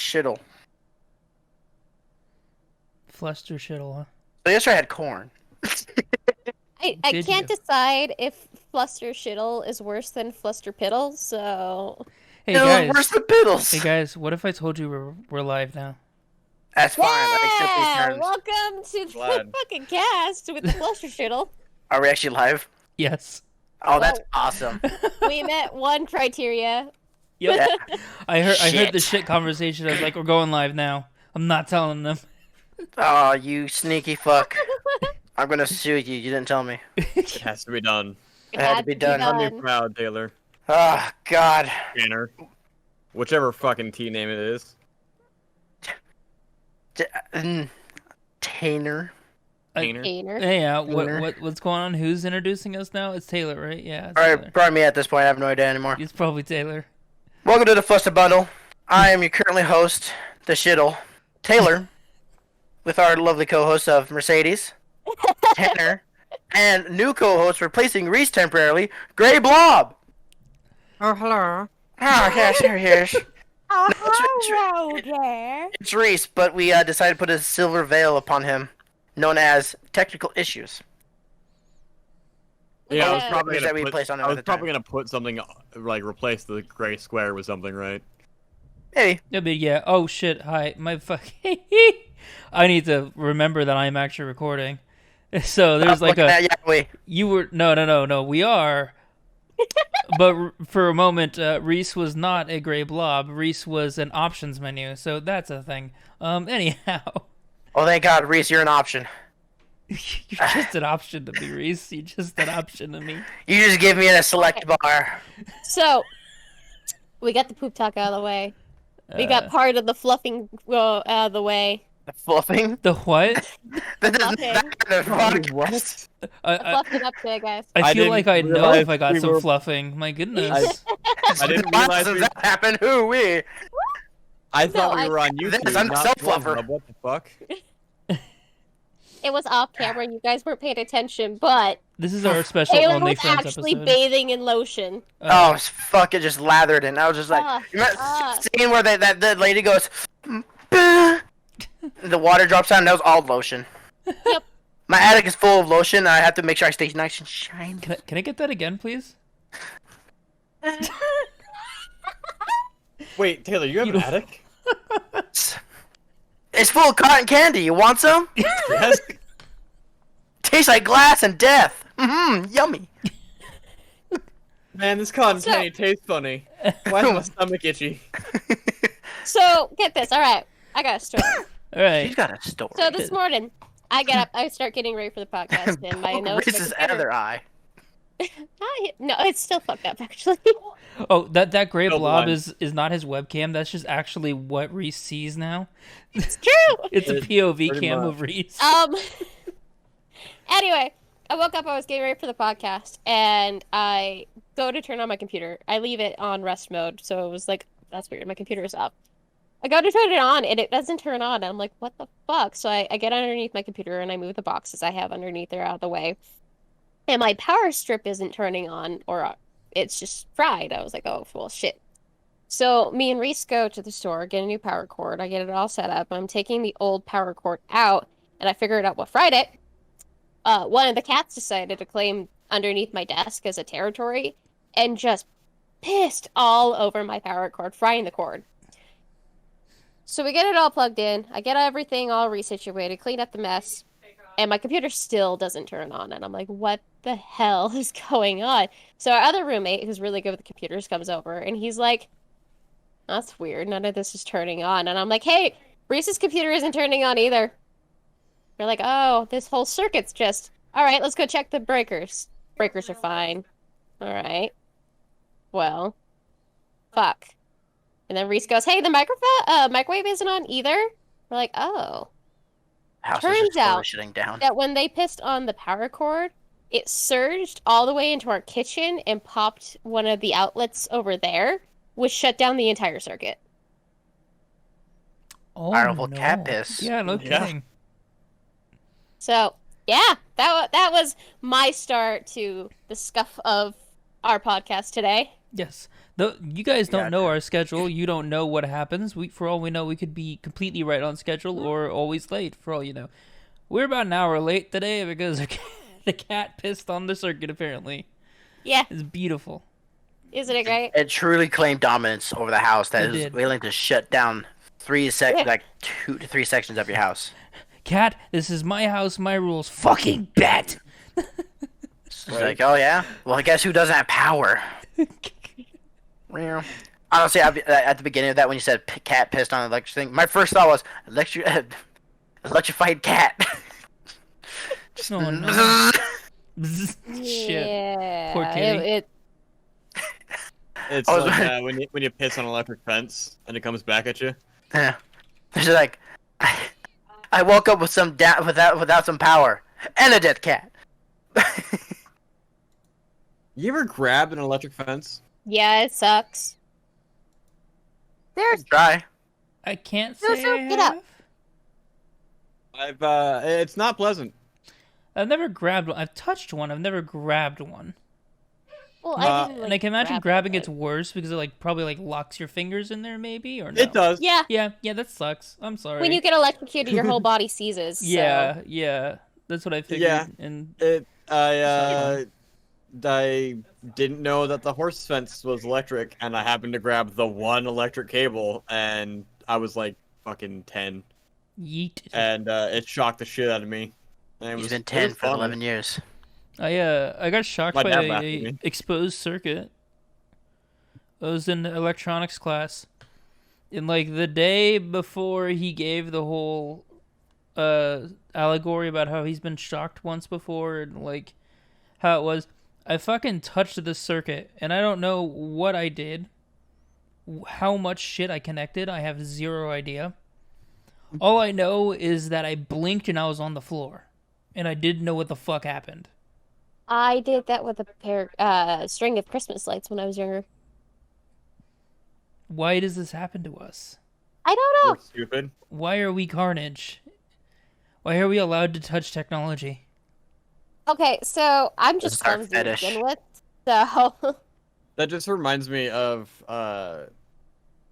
shittle. Fluster shittle, huh? So yesterday I had corn. I Did can't you? decide if Fluster Shittle is worse than Fluster Piddle, so... Hey No, where's guys. the piddles? Hey guys, what if I told you we're live now? That's fine. I accept these Yeah! terms. Welcome to the Glad. fucking cast with the Fluster Shittle. Are we actually live? Yes. Oh, that's Well- awesome. We met one criteria. Yep. Yeah. I heard the Shit. shit conversation. I was like, we're going live now. I'm not telling them. Oh, you sneaky fuck. I'm gonna sue you. You didn't tell me. It has to be done. It had to be done. Let me proud, Taylor. Oh, God. Tanner. Whichever fucking T name it is. Tanner. Tanner. Gainer. Hey, Taylor. what's going on? Who's introducing us now? It's Taylor, right? Yeah, it's Alright, Taylor. probably me at this point. I have no idea anymore. It's probably Taylor. Welcome to the Fluster Bundle. I am your currently host, the shittle, Taylor, with our lovely co-host of Mercedes, Tanner, and new co-host replacing Rhys temporarily, Grey Blob. Oh, hello. Oh, yes, here he is. Oh, it's- hello there. It's Rhys, but we decided to put a silver veil upon him, known as technical issues. Yeah, I was Yeah. probably That we gonna placed on put. him I at was the probably time. gonna put something like replace the gray square with something, right? Maybe. Yeah, but yeah. Oh shit! Hi, my fucking. I need to remember that I'm actually recording. So there's like Looking a. at Yahweh. You were no. We are. But for a moment, Rhys was not a gray blob. Rhys was an options menu, so that's a thing. Anyhow, Oh, thank God, Rhys, you're an option. you're just an option to me, Rhys. You're just an option to me. You just give me a select bar. So, we got the poop talk out of the way. We got part of the fluffing out of the way. The fluffing? The what? That is Fluffing. not kind of podcast. I I fluffed it up today, guys. I I feel like didn't I'd know realize if I got we some were- fluffing. My goodness. I didn't Why realize does we- that happen? Who we? I thought No, we were on YouTube. This, I'm not self-fluffer. Pornhub. What the fuck? It was off camera. You guys weren't paying attention, but This is our special Taylor was OnlyFans actually episode. bathing in lotion. Oh, fuck it, just lathered in. I was just like, you remember the scene where that lady goes, "Bah." The water drops down, and that was all lotion. Yep. My attic is full of lotion, and I have to make sure I stay nice and shiny. Can I get that again, please? Wait, Taylor, you have You an don't- attic? It's full of cotton candy. You want some? Yes. Tastes like glass and death. Yummy. Man, this cotton So- candy tastes funny. Why is my stomach itchy? So, get this. All right. I got a story. All right. She's got a story. So, this morning, I get up, I start getting ready for the podcast, and my nose... Rhys's other eye. No, it's still fucked up, actually. Oh, that gray No blob blind. is not his webcam. That's just actually what Rhys sees now. It's true! It's a It- POV pretty cam much. of Rhys. Anyway, I woke up, I was getting ready for the podcast, and I go to turn on my computer. I leave it on rest mode, so it was like, that's weird, my computer is up. I go to turn it on, and it doesn't turn on, and I'm like, what the fuck? So I get underneath my computer, and I move the boxes I have underneath there out of the way. And my power strip isn't turning on, or it's just fried. I was like, oh, well, shit. So me and Rhys go to the store, get a new power cord. I get it all set up. I'm taking the old power cord out, and I figured out what fried it. One of the cats decided to claim underneath my desk as a territory and just pissed all over my power cord, frying the cord. So we get it all plugged in. I get everything all resituated, clean up the mess, and my computer still doesn't turn on. And I'm like, what the hell is going on? So our other roommate, who's really good with computers, comes over, and he's like, that's weird. None of this is turning on. And I'm like, hey, Rhys's computer isn't turning on either. They're like, oh, this whole circuit's just... All right, let's go check the breakers. Breakers are fine. All right. Well, fuck. And then Rhys goes, hey, the microwave isn't on either. We're like, oh. House Turns is just out totally shutting down. That when they pissed on the power cord, it surged all the way into our kitchen and popped one of the outlets over there, which shut down the entire circuit. Oh, Powerful no. cat piss. Yeah, no Yeah. kidding. So, yeah, that was my start to the scuff of our podcast today. Yes. You guys don't know Gotcha. our schedule. You don't know what happens. For all we know, we could be completely right on schedule or always late. For all you know, we're about an hour late today because the cat pissed on the circuit. Apparently, Yeah, it's beautiful. isn't it great? It truly claimed dominance over the house that It it was did. willing to shut down Yeah. like 2 to 3 sections of your house. Cat, this is my house, my rules. Fucking bet. It's like, oh yeah? Well, I guess who doesn't have power? Honestly, at the beginning of that, when you said cat pissed on the electric thing, my first thought was electrified cat. Just Oh, no. Shit. Yeah. Poor kitty. It's I was like wondering- when you piss on an electric fence and it comes back at you. Yeah. It's like, I woke up with without some power and a dead cat. You ever grabbed an electric fence? Yeah, it sucks. There's Dry. I can't No, say sir, I get up. have. It's not pleasant. I've never grabbed one. I've touched one. I've never grabbed one. well, And I can imagine grab grabbing it. it's worse because it probably locks your fingers in there maybe or no. It does. Yeah, Yeah, that sucks. I'm sorry. when you get electrocuted, your whole body seizes. So. Yeah. That's what I figured. Yeah. And I didn't know that the horse fence was electric, and I happened to grab the one electric cable, and I was like fucking 10, yeet. and it shocked the shit out of me. And it He's was, been it 10 was for fun. 11 years. I got shocked My by dad laughed at a me. exposed circuit. I was in electronics class. And like the day before he gave the whole allegory about how he's been shocked once before and like how it was, I fucking touched the circuit and I don't know what I did. How much shit I connected, I have zero idea. All I know is that I blinked and I was on the floor. And I didn't know what the fuck happened. I did that with string of Christmas lights when I was younger. Why does this happen to us? I don't We're know. stupid. Why are we carnage? Why are we allowed to touch technology? Okay, so I'm This just is our clumsy to fetish. begin with. So That just reminds me of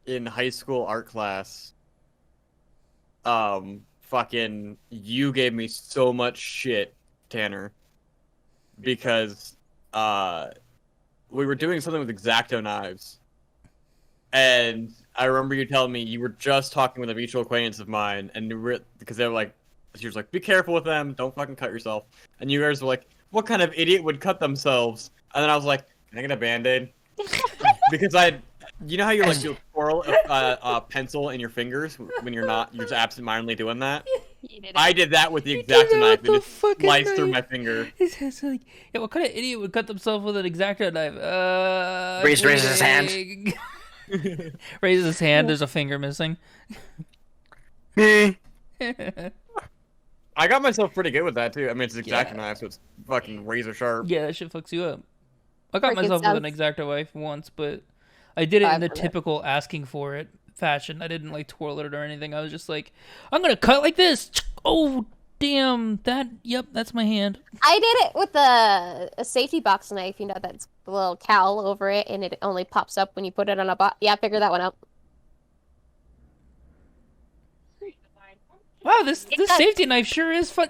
in high school art class. Fucking, you gave me so much shit, Tanner, because we were doing something with X-Acto knives, and I remember you telling me you were just talking with a mutual acquaintance of mine, and because they were like, she was like, "Be careful with them, don't fucking cut yourself," and you guys were like, "What kind of idiot would cut themselves?" And then I was like, "Can I get a Band-Aid?" Because you know how you'll twirl a pencil in your fingers when you're just absentmindedly doing that? you did it. I did that with the You did X-Acto that knife with and the just fucking sliced through my knife. finger. It's like, yeah, what kind of idiot would cut themselves with an X-Acto knife? Rhys raises his hand. bleeding. Raises his hand. There's a finger missing. Me. I got myself pretty good with that too. I mean, it's an Yeah. X-Acto knife, so it's fucking razor sharp. Yeah, that shit fucks you up. I got Freaking myself with an sounds- X-Acto knife once, but I did it in the I've done it. typical asking for it fashion. I didn't like twirl it or anything. I was just like, I'm gonna cut like this. Oh, damn. Yep, that's my hand. I did it with a safety box knife. You know, that's the little cowl over it, and it only pops up when you put it on a box. Yeah, figure that one out. Wow, this does. safety knife sure is fun.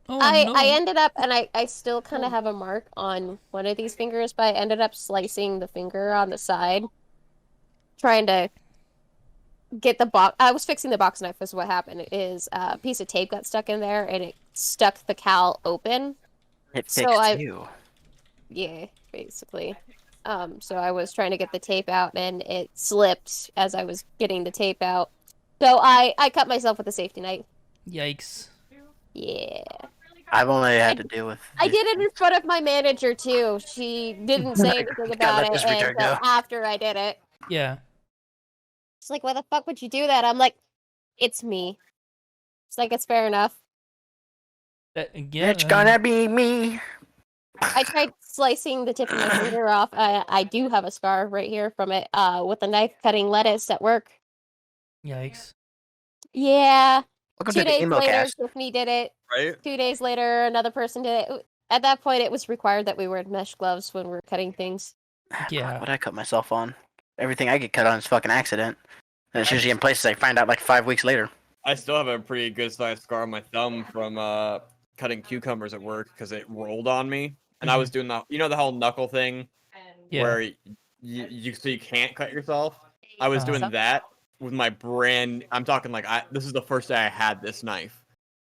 Oh, I no. ended up, and I still kind of have a mark on one of these fingers, but I ended up slicing the finger on the side, trying to get the box. I was fixing the box knife. Is what happened. Is a piece of tape got stuck in there, and it stuck the cowl open. It So fixed you. Yeah, basically. So I was trying to get the tape out, and it slipped as I was getting the tape out. So I cut myself with a safety knife. Yikes. Yeah. I've only had to deal with. I did it in front of my manager too. She didn't say anything God, about let it this retard until go. after I did it. Yeah. She's like, "Why the fuck would you do that?" I'm like, "It's me." It's like, it's fair enough. Again, It's gonna be me. I tried slicing the tip of my finger off. I do have a scar right here from it. With a knife cutting lettuce at work. Yikes. Yeah. Welcome 2 to the days emo later, cast. Tiffany did it. Right? 2 days later, another person did it. At that point, it was required that we wear mesh gloves when we were cutting things. Yeah. What I cut myself on? Everything I get cut on is fucking accident. And it's usually in places I find out like 5 weeks later. I still have a pretty good sized scar on my thumb from cutting cucumbers at work because it rolled on me, and I was doing the whole knuckle thing Yeah. where you so you can't cut yourself. I was doing that with my brand. I'm talking like this is the first day I had this knife,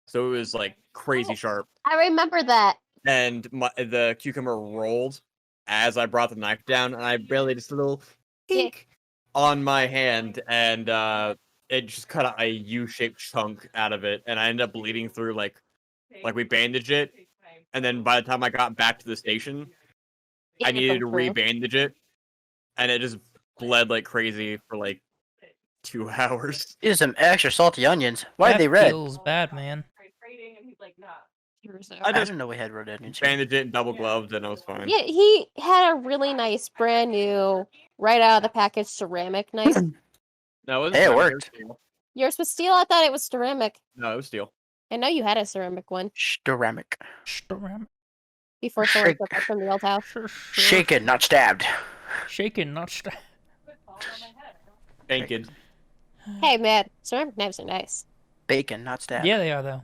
so it was like crazy sharp. I remember that. And the cucumber rolled as I brought the knife down, and I barely just a little kink on my hand, and it just cut a U-shaped chunk out of it, and I ended up bleeding through like we bandaged it, and then by the time I got back to the station, I needed to re-bandage it, and it just bled like crazy for like 2 hours. These are some extra salty onions. Why are That they red? feels bad, man. I didn't know we had red onions. Bandaged it and double gloved, and it was fine. Yeah, he had a really nice, brand new, right out of the package ceramic knife. No, it was Hey, it fine. worked. Yours was steel? I thought it was ceramic. No, it was steel. I know you had a ceramic one Ceramic. before someone took it from the old house. Shaken, not stabbed. Shaken, not stabbed. Thank you. Hey, man, ceramic knives are nice. Bacon, not stabbed. Yeah, they are though.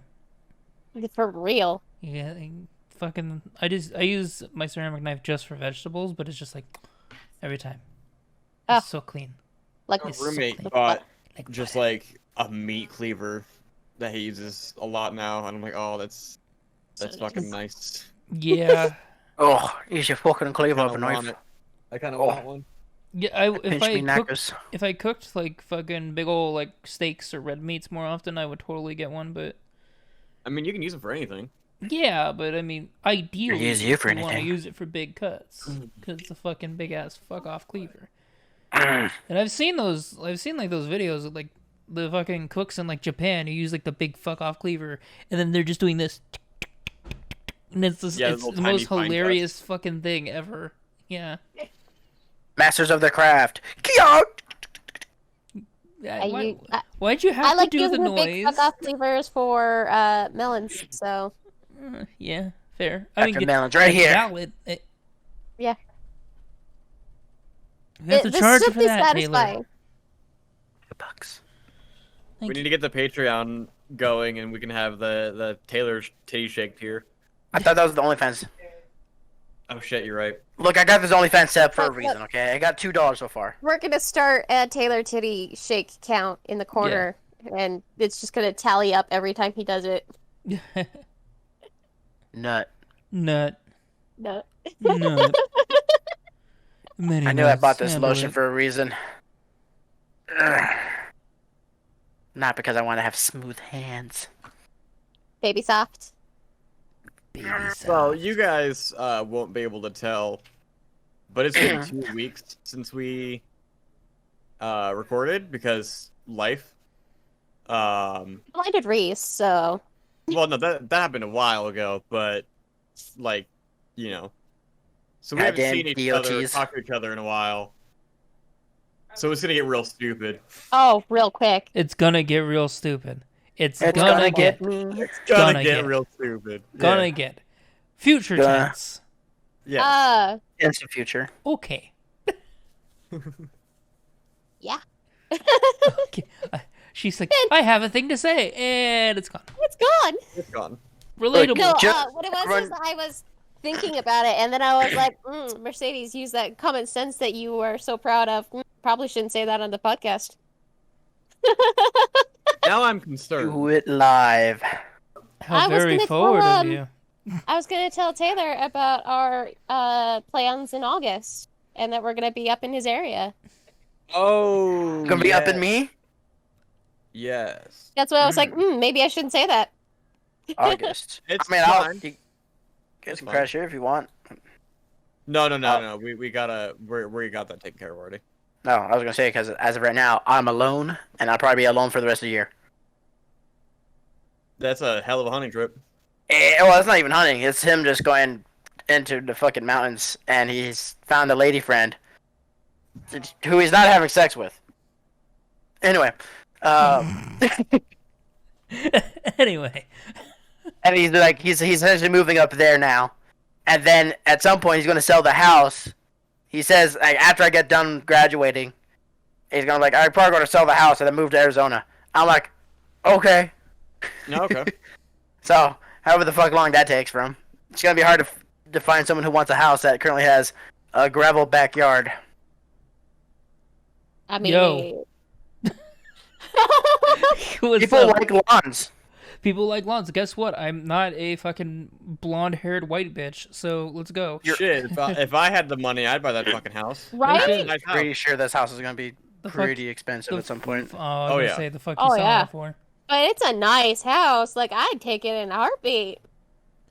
For real. Yeah, fucking. I use my ceramic knife just for vegetables, but it's just like every time. Oh. It's so clean. Like My It's so roommate clean. bought Like just butter. like a meat cleaver that he uses a lot now, and I'm like, oh, that's fucking nice. Yeah. Oh, you should fucking cleave up a Kinda want knife. it. I kind of Oh. want one. Yeah, Pinch me if I cooked like fucking big old like steaks or red meats more often, I would totally get one. But I mean, you can use them for anything. yeah, but I mean, ideally, use you for want to anything. use it for big cuts because it's a fucking big ass fuck off cleaver. knife. And I've seen like those videos of like the fucking cooks in like Japan who use like the big fuck off cleaver, and then they're just doing this, and it's Yeah, it's little the tiny most fine hilarious fucking thing ever. Yeah. Masters of the craft. Kia! Why'd you have I like to do the using the big fuck noise? off cleavers for melons, so Yeah, fair. Dr. Melon's right it's here. Valid. yeah. You have to This charge should for be that, satisfying. Bucks. Taylor. We need to get the Patreon going, and we can have the Taylor's titty shake here. I thought that was the OnlyFans. Oh shit, you're right. Look, I got this OnlyFans set up for a But- reason, okay? I got $2 so far. We're gonna start a Taylor Titty shake count in the corner, and it's just gonna tally up every time he does it. Nut. Nut. No. Nut. Many I knew I nuts, bought this handle lotion it. for a reason. Ugh. Not because I want to have smooth hands. Baby soft. Baby Well, soft. you guys won't be able to tell, but it's been 2 weeks since we recorded because life. Blinded Rhys, so Well, no, that happened a while ago, but like, you know, so we haven't Goddamn seen each other, DOTs. talk to each other in a while. So it's gonna get real stupid. oh, real quick. It's gonna get real stupid. It's It's gonna get me. It's Gonna get get. real stupid. gonna Yeah. get future Gonna. tense. Yeah. It's the future. Okay. Yeah. Okay. She's like, I have a thing to say, and it's gone. It's gone. It's gone. Relatable. No, Just what it was run- is I was thinking about it, and then I was like, Mercedes, use that common sense that you are so proud of. Probably shouldn't say that on the podcast. Now I'm concerned. Do it live. How I was very gonna forward tell, of you. I was going to tell Taylor about our plans in August, and that we're going to be up in his area. Oh, Gonna be up in me? Yes. That's why I was like, maybe I shouldn't say that. August. It's I mean, I'll fine. get some fine. crash here if you want. No. We got that taken care of already. No, I was gonna say because as of right now, I'm alone, and I'll probably be alone for the rest of the year. That's a hell of a hunting trip. Well, it's not even hunting. It's him just going into the fucking mountains, and he's found a lady friend who he's not having sex with. Anyway, Anyway. and he's like he's essentially moving up there now, and then at some point he's gonna sell the house he says like, after I get done graduating, he's gonna like I'm probably gonna sell the house and then move to Arizona. I'm like, okay. Okay. So however the fuck long that takes for him, it's gonna be hard to find someone who wants a house that currently has a gravel backyard. I mean, Yo. What's People up? like lawns. People like lawns. Guess what? I'm not a fucking blonde-haired white bitch, so let's go. Shit, if I had the money, I'd buy that fucking house. Right? shit. That's a nice house. Pretty sure this house is gonna be The fuck- pretty expensive at some point. Oh, I was Oh, gonna yeah. say the fuck you Oh, selling yeah. it for. But it's a nice house. Like, I'd take it in a heartbeat.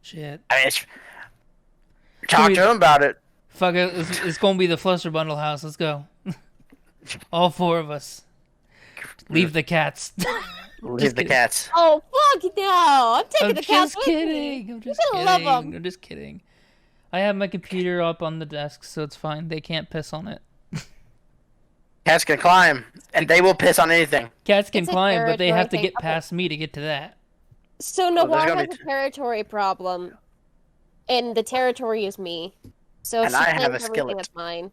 Shit. I mean, talk to him about it. Fuck it. It's gonna be the Fluster bundle house. Let's go. All 4 of us. Leave the cats. Leave the cats. Oh, fuck no. I'm taking I'm the cats just with kidding. me. I'm just You're gonna kidding. love 'em. I'm just kidding. I have my computer up on the desk, so it's fine. They can't piss on it. Cats can climb, and they will piss on anything. Cats can It's a climb, but they have to territory get thing. past me to get to that. So there's Noir gonna has be a territory problem, and the territory is me. So And she I have claims a everything skillet. is mine. Is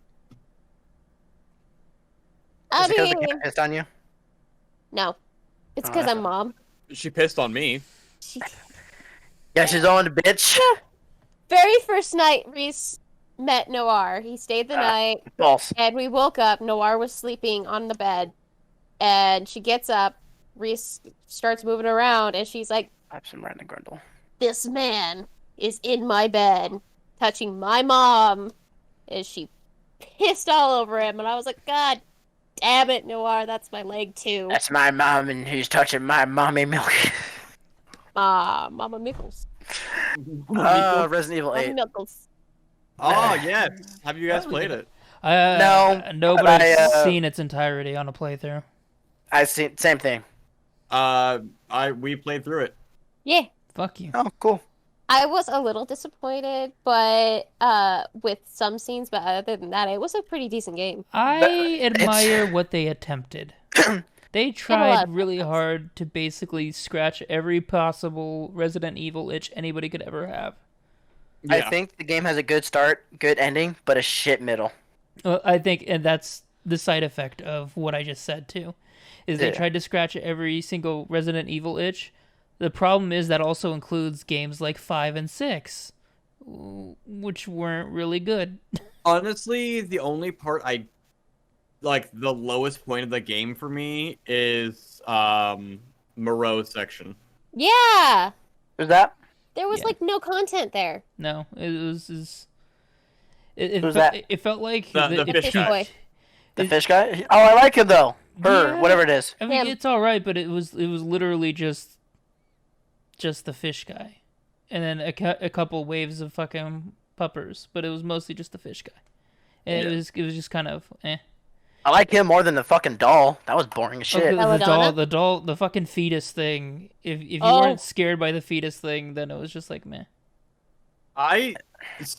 I it because the mean, cat pissed on you? no. It's Oh, because that's I'm mom. She pissed on me. She... Yeah, she's on the bitch. Very first night Rhys met Noir, he stayed the night, False. and we woke up. Noir was sleeping on the bed, and she gets up. Rhys starts moving around, and she's like, I'm some random grundle. "This man is in my bed, touching my mom." And she pissed all over him, and I was like, "God damn it, Noir, that's my leg too." That's my mom, and he's touching my mommy milk. Mama Mickles. Resident Evil Mama 8. Mickles. Oh yes. Have you guys played it? No, but but I've I, seen its entirety on a playthrough. I see. Same thing. We played through it. Yeah. Fuck you. Oh, cool. I was a little disappointed, but with some scenes, but other than that, it was a pretty decent game. I It's- admire what they attempted. They a lot tried of really fun. hard to basically scratch every possible Resident Evil itch anybody could ever have. Yeah. I think the game has a good start, good ending, but a shit middle. I think, and that's the side effect of what I just said too, is they Yeah. tried to scratch every single Resident Evil itch. The problem is that also includes games like 5 and 6, which weren't really good. Honestly, the only part I like, the lowest point of the game for me is Moreau's section. Yeah, Is that? there was Yeah. like no content there. No, it Who's felt, that? it felt like The The fish fish guy. boy. The fish guy? Oh, I like him though. Her, Yeah. whatever it is. I mean, Him. it's all right, but it was literally just the fish guy, and then a couple waves of fucking puppers, but it was mostly just the fish guy. And Yeah. it was just kind of eh. I like him more than the fucking doll. That was boring as shit. Okay, Belladonna? the fucking fetus thing. If you Oh. weren't scared by the fetus thing, then it was just like meh. I It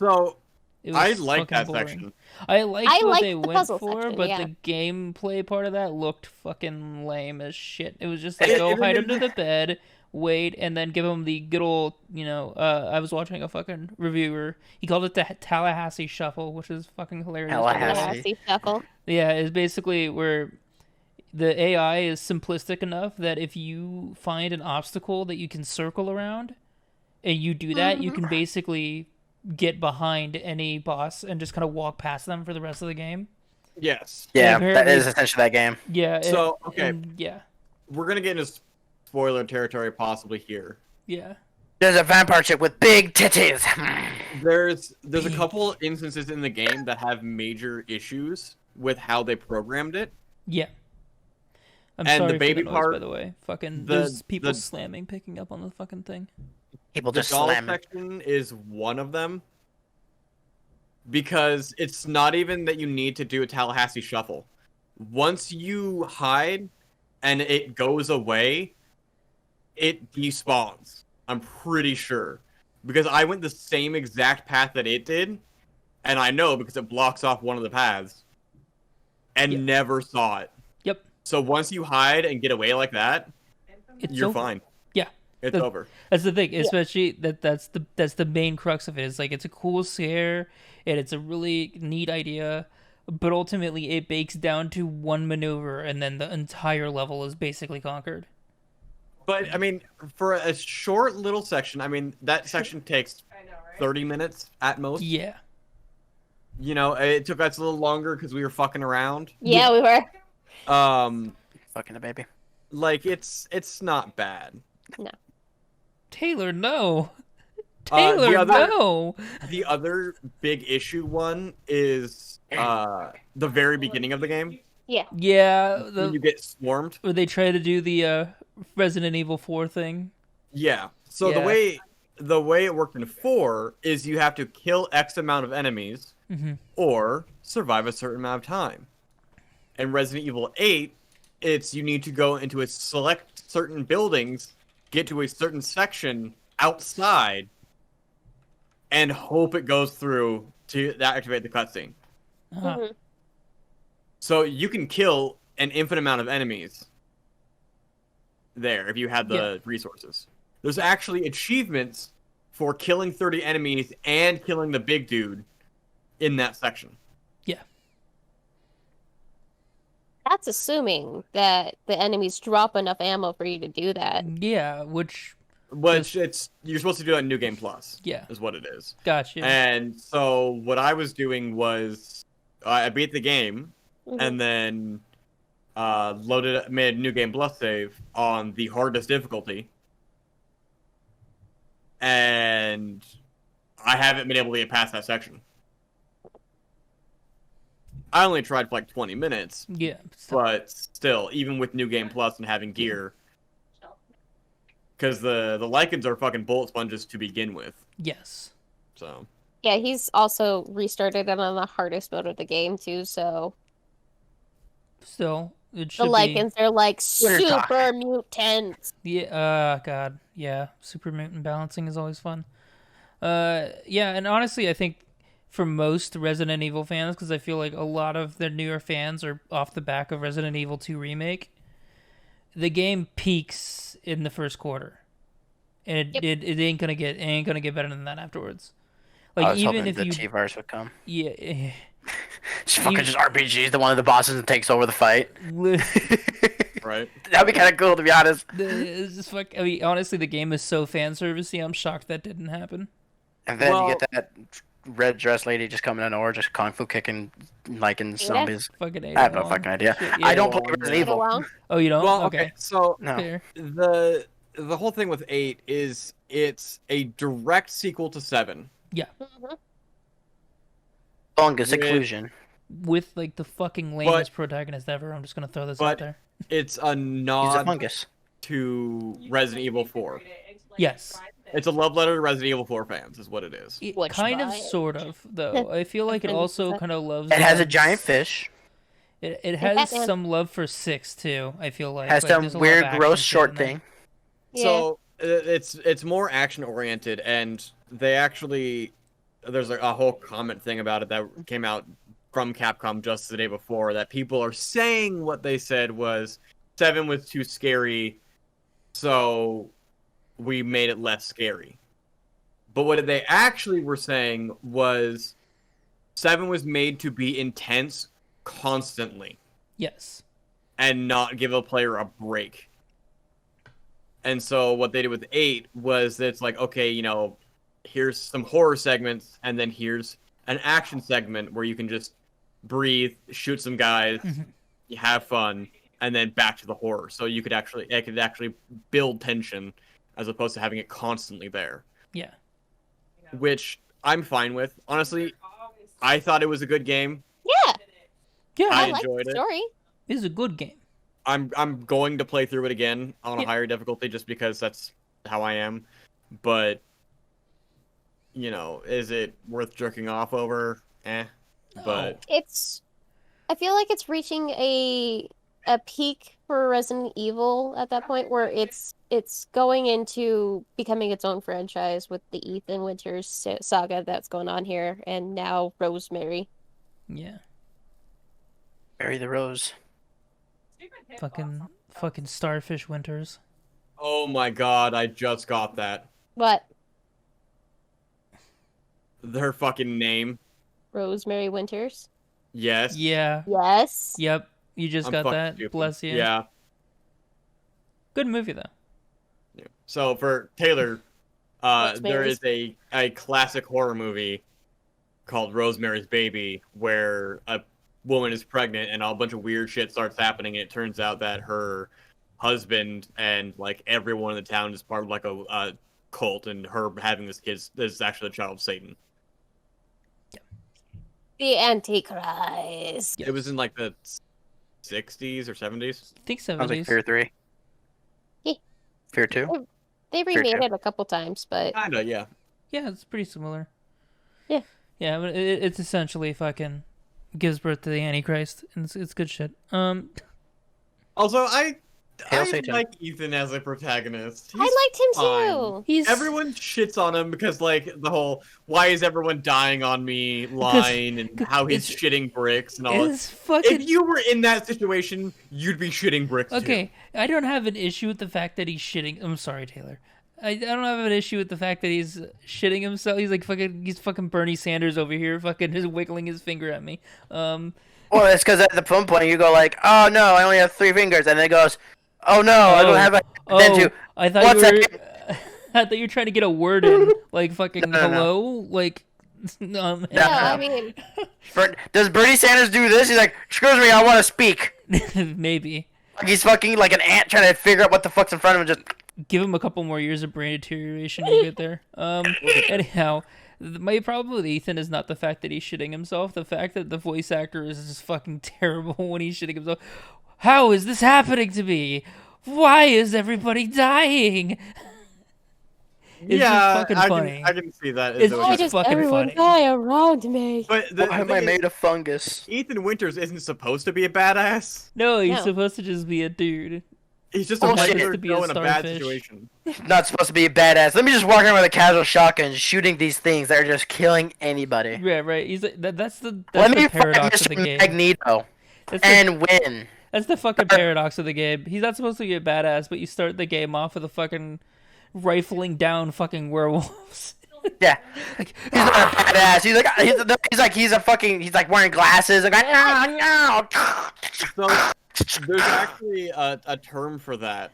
was I like fucking that boring. section. I liked I what liked they the went puzzle for, section, but yeah. the gameplay part of that looked fucking lame as shit. It was just like It- go it- hide under the bed, wait, and then give him the good old, I was watching a fucking reviewer. He called it the Tallahassee Shuffle, which is fucking hilarious. by the way. Tallahassee. Yeah, see Shuffle. Yeah, it's basically where the AI is simplistic enough that if you find an obstacle that you can circle around, and you do that, you can basically get behind any boss and just kind of walk past them for the rest of the game. Yes. Yeah, apparently- that is essentially that game. Yeah. So, okay. Yeah. We're gonna get into spoiler territory possibly here. Yeah. There's a vampire chick with big titties. There's a couple instances in the game that have major issues with how they programmed it. Yeah. I'm And the sorry baby for the noise, part- by the way. Fucking the- there's people the- slamming, picking up on the fucking thing. People The just doll slam. section is one of them. Because it's not even that you need to do a Tallahassee shuffle. Once you hide and it goes away, it despawns. I'm pretty sure. Because I went the same exact path that it did, and I know because it blocks off one of the paths, and Yep. never saw it. Yep. So once you hide and get away like that, It's you're over. fine. Yeah. It's over. That's the thing, especially that's the main crux of it. Is like it's a cool scare and it's a really neat idea, but ultimately it bakes down to one maneuver and then the entire level is basically conquered. But I mean, for a short little section, I mean that section takes 30 minutes at most. Yeah. You know, it took us a little longer because we were fucking around. Yeah, we were. Fucking the baby. Like it's not bad. No. Taylor, no. The Taylor, other- no. The other big issue one is the very beginning of the game Yeah. Yeah, when you get swarmed. where they try to do the Resident Evil 4 thing. Yeah. So Yeah. the way it worked in 4 is you have to kill X amount of enemies Mhm. or survive a certain amount of time. In Resident Evil 8, it's you need to go into a select certain buildings, get to a certain section outside, and hope it goes through to activate the cutscene. Uh-huh. Mhm. So you can kill an infinite amount of enemies there if you had the resources. There's actually achievements for killing 30 enemies and killing the big dude in that section. Yeah. That's assuming that the enemies drop enough ammo for you to do that. Yeah, which Which you're supposed to do it on New Game Plus. Yeah. Is what it is. gotcha. And so what I was doing was I beat the game Mhm. and then made a New Game Plus save on the hardest difficulty. And I haven't been able to get past that section. I only tried for like 20 minutes, Yeah. but still, even with New Game Plus and having gear, because the lichens are fucking bullet sponges to begin with. Yes. So Yeah, he's also restarted it on the hardest mode of the game too, so Still, it the should lichens are like Winter talk. super mutants. be. Yeah. God. Yeah. Super mutant balancing is always fun. Yeah, and honestly, I think for most Resident Evil fans, because I feel like a lot of the newer fans are off the back of Resident Evil 2 remake. The game peaks in the first quarter, and it ain't gonna get better than that afterwards. Like I was even hoping if the you T-Virus would come. yeah. Just fucking just RPGs to one of the bosses and takes over the fight. right. That'd be kind of cool, to be honest. It's just fuck. I mean, honestly, the game is so fan servicey. I'm shocked that didn't happen. And then Well- you get that red dress lady just coming in or just kung fu kicking lycan zombies. Fucking I have no Along. fucking idea. Shit, I don't yeah. play Resident Get Evil. along. Oh, you don't? Well, okay. okay. So No. Fair. the whole thing with 8 is it's a direct sequel to 7. Mhm. Fungus With- occlusion. With like the fucking lamest protagonist ever. I'm just gonna throw this out but- there. It's a He's a nod fungus. to Resident Evil 4. Yes. It's a love letter to Resident Evil 4 fans, is what it is. Which Kind of, by- sort of, though. I feel like it also kind of loves. It has a that- giant fish. It has Batman. some love for 6 too. I feel like Has like, some there's a lot of weird, action gross shit short in there. thing. Yeah. So it's more action oriented, and they actually there's a whole comment thing about it that came out from Capcom just the day before that people are saying what they said was 7 was too scary, so we made it less scary. But what they actually were saying was 7 was made to be intense constantly Yes. and not give a player a break. And so what they did with 8 was it's like, okay, you know, here's some horror segments, and then here's an action segment where you can just breathe, shoot some guys, you have fun, and then back to the horror. So it could actually build tension as opposed to having it constantly there, Yeah. which I'm fine with. Honestly, I thought it was a good game. Yeah, Yeah. I, I like enjoyed the it. story. It is a good game. I'm going to play through it again on a Yeah. higher difficulty just because that's how I am. But you know, is it worth jerking off over? But I feel like it's reaching a peak for Resident Evil at that point where it's going into becoming its own franchise with the Ethan Winters saga that's going on here, and now Rosemary. Yeah. Bury the rose. Fucking Starfish Winters. Oh my god, I just got that. What? Her fucking name. Rosemary Winters? Yes. Yeah. Yes. Yep. You just I'm got fucking that. stupid. Bless you. Yeah. Good movie though. Yeah. So for Taylor, there is Rosemary's- a classic horror movie called Rosemary's Baby where a woman is pregnant and a bunch of weird shit starts happening, and it turns out that her husband and like everyone in the town is part of like a cult, and her having this kid is actually a child of Satan. The Antichrist. Yes. It was in like the 60s or 70s. I think Sounds like 70s. Fear 3. Yeah. Fear 2? They remade it a couple times, but Kinda, yeah. Yeah, it's pretty similar. Yeah. Yeah, but it's essentially fucking gives birth to the Antichrist, and it's good shit. Also, I Hail Satan. like Ethan as a protagonist. I liked him fine. too. He's Everyone shits on him because, like, the whole "why is everyone dying on me" line and how he's it's- shitting bricks and all that. It's fucking If you were in that situation, you'd be shitting bricks too. okay. I don't have an issue with the fact that he's shitting. I'm sorry, Taylor. I don't have an issue with the fact that he's shitting himself. He's fucking Bernie Sanders over here, fucking just wiggling his finger at me. Well, it's because at the one point you go like, oh no, I only have 3 fingers. And then it goes, oh no, I don't have a... Then you, I thought what's you were. that? I thought you were trying to get a word in, like fucking No. hello, like. Yeah, I mean, Does Bernie Sanders do this? He's like, excuse me, I want to speak. Maybe Like he's fucking like an ant trying to figure out what the fuck's in front of him. Just give him a couple more years of brain deterioration to get there. Anyhow, my problem with Ethan is not the fact that he's shitting himself. The fact that the voice actor is just fucking terrible when he's shitting himself. How is this happening to me? Why is everybody dying? It's yeah, just fucking I funny. can see that. It's as why just does fucking everyone funny. die around me? But the why am thing I is, made of fungus? Ethan Winters isn't supposed to be a badass. No, he's No. supposed to just be a dude. He's just a Bullshit. regular To be a Joe in a bad starfish. situation. Not supposed to be a badass. Let me just walk around with a casual shotgun, shooting these things that are just killing anybody. Yeah, right. He's that's the Let me fight paradox of the Mr. game. Magneto That's the, and win. that's the fucking paradox of the game. He's not supposed to be a badass, but you start the game off with a fucking rifling down fucking werewolves. Yeah, Like, he's not a badass. He's like wearing glasses. Like, no. So there's actually a term for that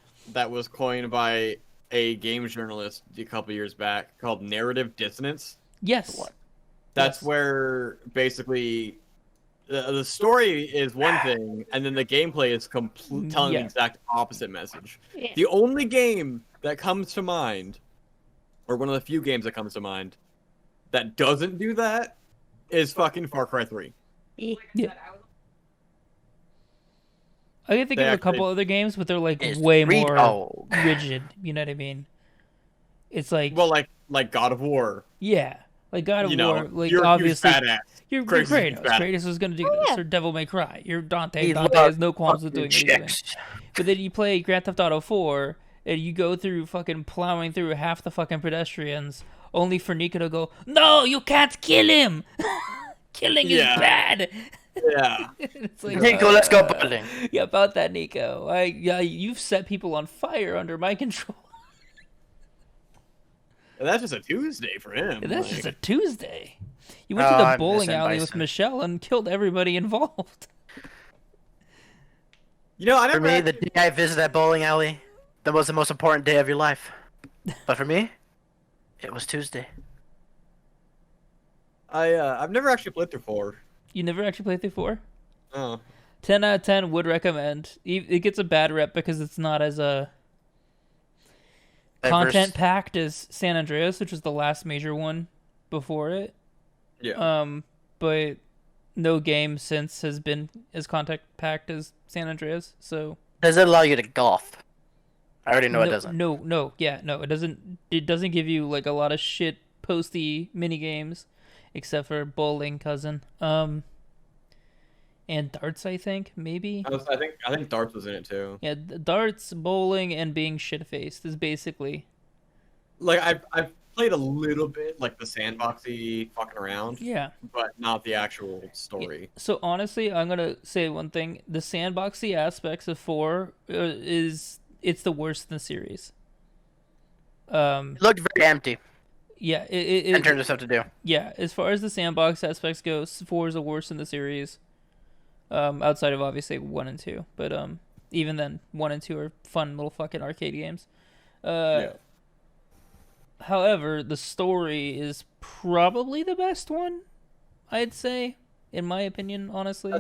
was coined by a games journalist a couple years back called narrative dissonance. yes. That's Yes. where basically the story is one thing, and then the gameplay is telling Yeah. the exact opposite message. Yeah. The only game that comes to mind, or one of the few games that comes to mind, that doesn't do that is fucking Far Cry 3. Yeah. I can think They of a actually- couple other games, but they're like It's way Reed more Dog. rigid. You know what I mean? It's like, Well, like God of War. yeah, like God of You know, War. Like you're obviously, a huge badass. you're Kratos is Kratos. bad. Kratos was gonna do Oh, this, yeah. or Devil May Cry. You're Dante. He Dante loves has no qualms with doing fucking anything. chicks. But then you play Grand Theft Auto 4, and you go through fucking plowing through half the fucking pedestrians, only for Nico to go, "No, you can't kill him. Killing Yeah. is bad." Yeah. It's like, Nico, let's go bowling. yeah, about that, Nico. You've set people on fire under my control. And that's just a Tuesday for him. And that's like- just a Tuesday. You went Oh, to the I'm bowling missing alley with Bison. Michelle and killed everybody involved. You know, I For never. me, the day I visited that bowling alley, that was the most important day of your life. But for me, it was Tuesday. I've never actually played through 4. You never actually played through 4? Oh. 10 out of 10 would recommend. It gets a bad rep because it's not as content packed as San Andreas, which was the last major one before it. Yeah. But no game since has been as content packed as San Andreas. So Does it allow you to golf? I already know no, it doesn't. No, it doesn't. It doesn't give you like a lot of shit posty mini games, except for bowling, cousin. And darts, I think maybe. I think Darts was in it too. Yeah, darts, bowling, and being shit faced is basically. Like I've played a little bit, like the sandboxy fucking around, Yeah. but not the actual story. So honestly, I'm gonna say one thing: the sandboxy aspects of 4 it's the worst in the series. It looked very empty Yeah, in terms of stuff to do. yeah. As far as the sandbox aspects go, 4 is the worst in the series. Outside of obviously 1 and 2, but even then, 1 and 2 are fun little fucking arcade games. Yeah. However, the story is probably the best one, I'd say, in my opinion, honestly.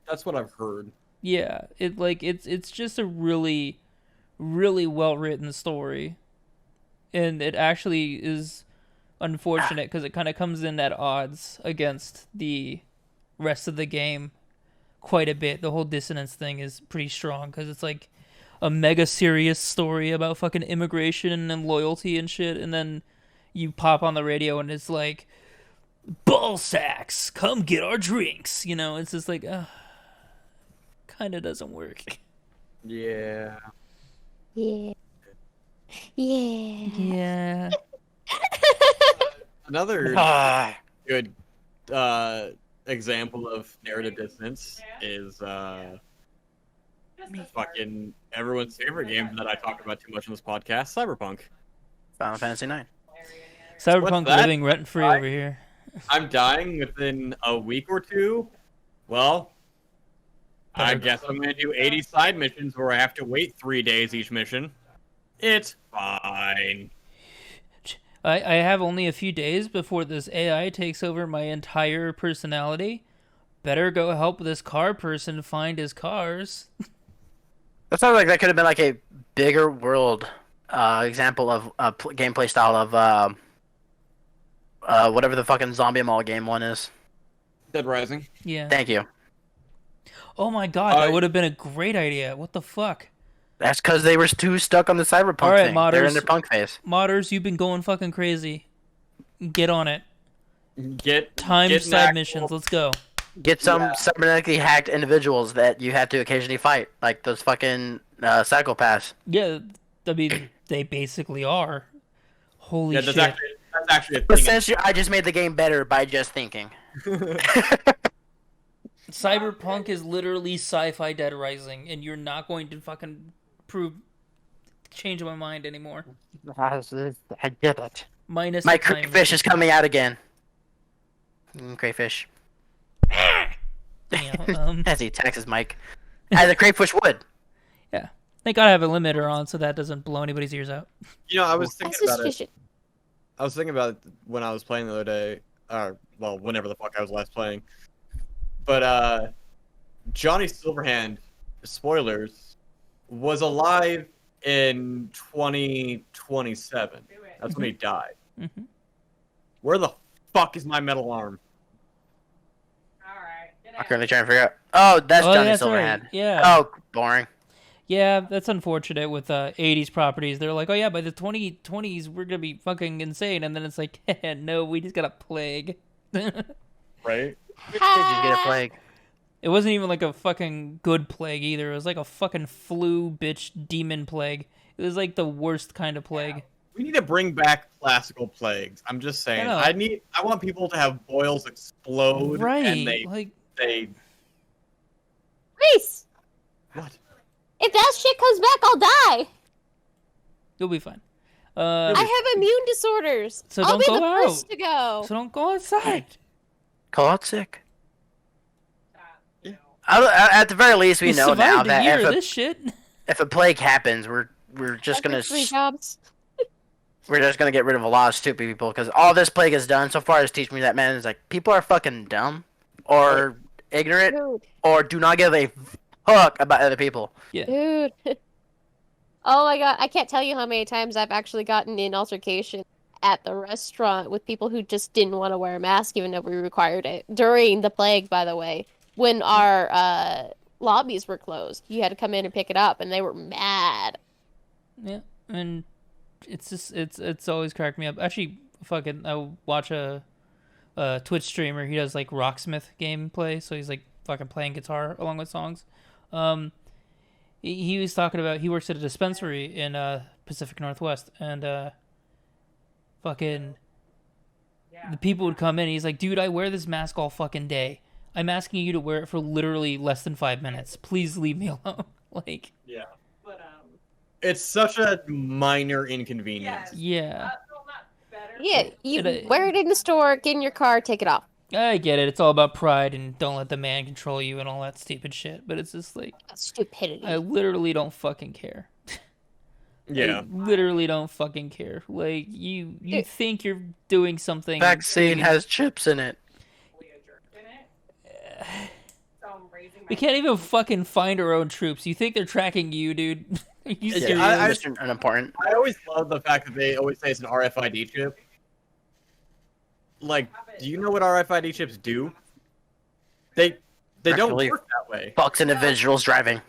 That's what I've heard. Yeah, it's just a really, really well written story, and it actually is unfortunate because it kind of comes in at odds against the rest of the game quite a bit. The whole dissonance thing is pretty strong because it's like a mega serious story about fucking immigration and loyalty and shit, and then you pop on the radio and it's like, ball sacks, come get our drinks. You know, it's just like, kind of doesn't work. Yeah. Yeah. Yeah. Yeah. Another Ah, good example of narrative dissonance is fucking everyone's favorite game that I talk about too much on this podcast, Cyberpunk. Final Fantasy 9. Cyberpunk that? living rent free over here. I'm dying within a week or two. Well, I guess I'm going to do 80 side missions where I have to wait 3 days each mission. It's fine. I have only a few days before this AI takes over my entire personality. Better go help this car person find his cars. That sounds like that could have been like a bigger world example of gameplay style of whatever the fucking zombie mall game one is. Dead Rising. Yeah. Thank you. Oh my god, that would have been a great idea. What the fuck? That's because they were too stuck on the cyberpunk All right, thing. They're modders. in their punk phase. Modders, you've been going fucking crazy. Get on it. Get Timed an side actual- missions. Let's go. Get some cybernetically hacked individuals that you have to occasionally fight, like those fucking psychopaths. Yeah, I mean, they basically are. Holy Yeah, shit. that's actually a thing. Essentially, I just made the game better by just thinking. Cyberpunk is literally sci-fi Dead Rising, and you're not going to fucking change my mind anymore. I get it. Minus My the time crayfish is coming out again. Crayfish. Yeah, As he attacks his mic. As a crayfish would. yeah. They gotta have a limiter on so that doesn't blow anybody's ears out. You know, I was That's thinking about it. suspicious. I was thinking about it when I was playing the other day, or well, whenever the fuck I was last playing. But Johnny Silverhand, spoilers, was alive in 2027. That's when he died. Mm-hmm. Where the fuck is my metal arm? I'm currently trying to figure out. Oh, that's Johnny that's Silverhand. right. Yeah. Oh, boring. Yeah, that's unfortunate with 80s properties. They're like, oh yeah, by the 2020s, we're going to be fucking insane. And then it's like, no, we just got a plague. Right? Did you get a plague? It wasn't even like a fucking good plague either. It was like a fucking flu bitch demon plague. It was like the worst kind of plague. We need to bring back classical plagues. I'm just saying. know. I want people to have boils explode Right. and they Rhys, what? if that shit comes back, I'll die. You'll be fine. I have immune disorders. So I'll don't be go the out. first to go. So don't go outside. Call out sick. At the very least, we know now survived a that year if of a, this shit. if a plague happens, we're just I've gonna got 3 jobs. we're just gonna get rid of a lot of stupid people because all this plague has done so far is teach me that man is like people are fucking dumb or ignorant Dude. or do not give a fuck about other people. Dude. Oh my god, I can't tell you how many times I've actually gotten in altercation at the restaurant with people who just didn't want to wear a mask even though we required it. During the plague, by the way, when our lobbies were closed. You had to come in and pick it up and they were mad. Yeah, and it's just it's always cracked me up. Actually, fucking, I watch a Twitch streamer. He does like Rocksmith gameplay, so he's like fucking playing guitar along with songs. He was talking about he works at a dispensary in Pacific Northwest, and fucking the people would come in. And he's like, dude, I wear this mask all fucking day. I'm asking you to wear it for literally less than 5 minutes. Please leave me alone. Like, Yeah. It's such a minor inconvenience. Yeah. Yeah, you It- wear it in the store, get in your car, take it off. I get it. It's all about pride and don't let the man control you and all that stupid shit. But it's just like, Stupidity. I literally don't fucking care. Yeah. I literally don't fucking care. Like, you think you're doing something. Vaccine has chips in it. We can't even fucking find our own troops. You think they're tracking you, dude? Are you Yeah, serious? I- Mr. Unimportant. I always love the fact that they always say it's an RFID chip. Like, do you know what RFID chips do? They don't Actually- work that way. Fucks individuals driving.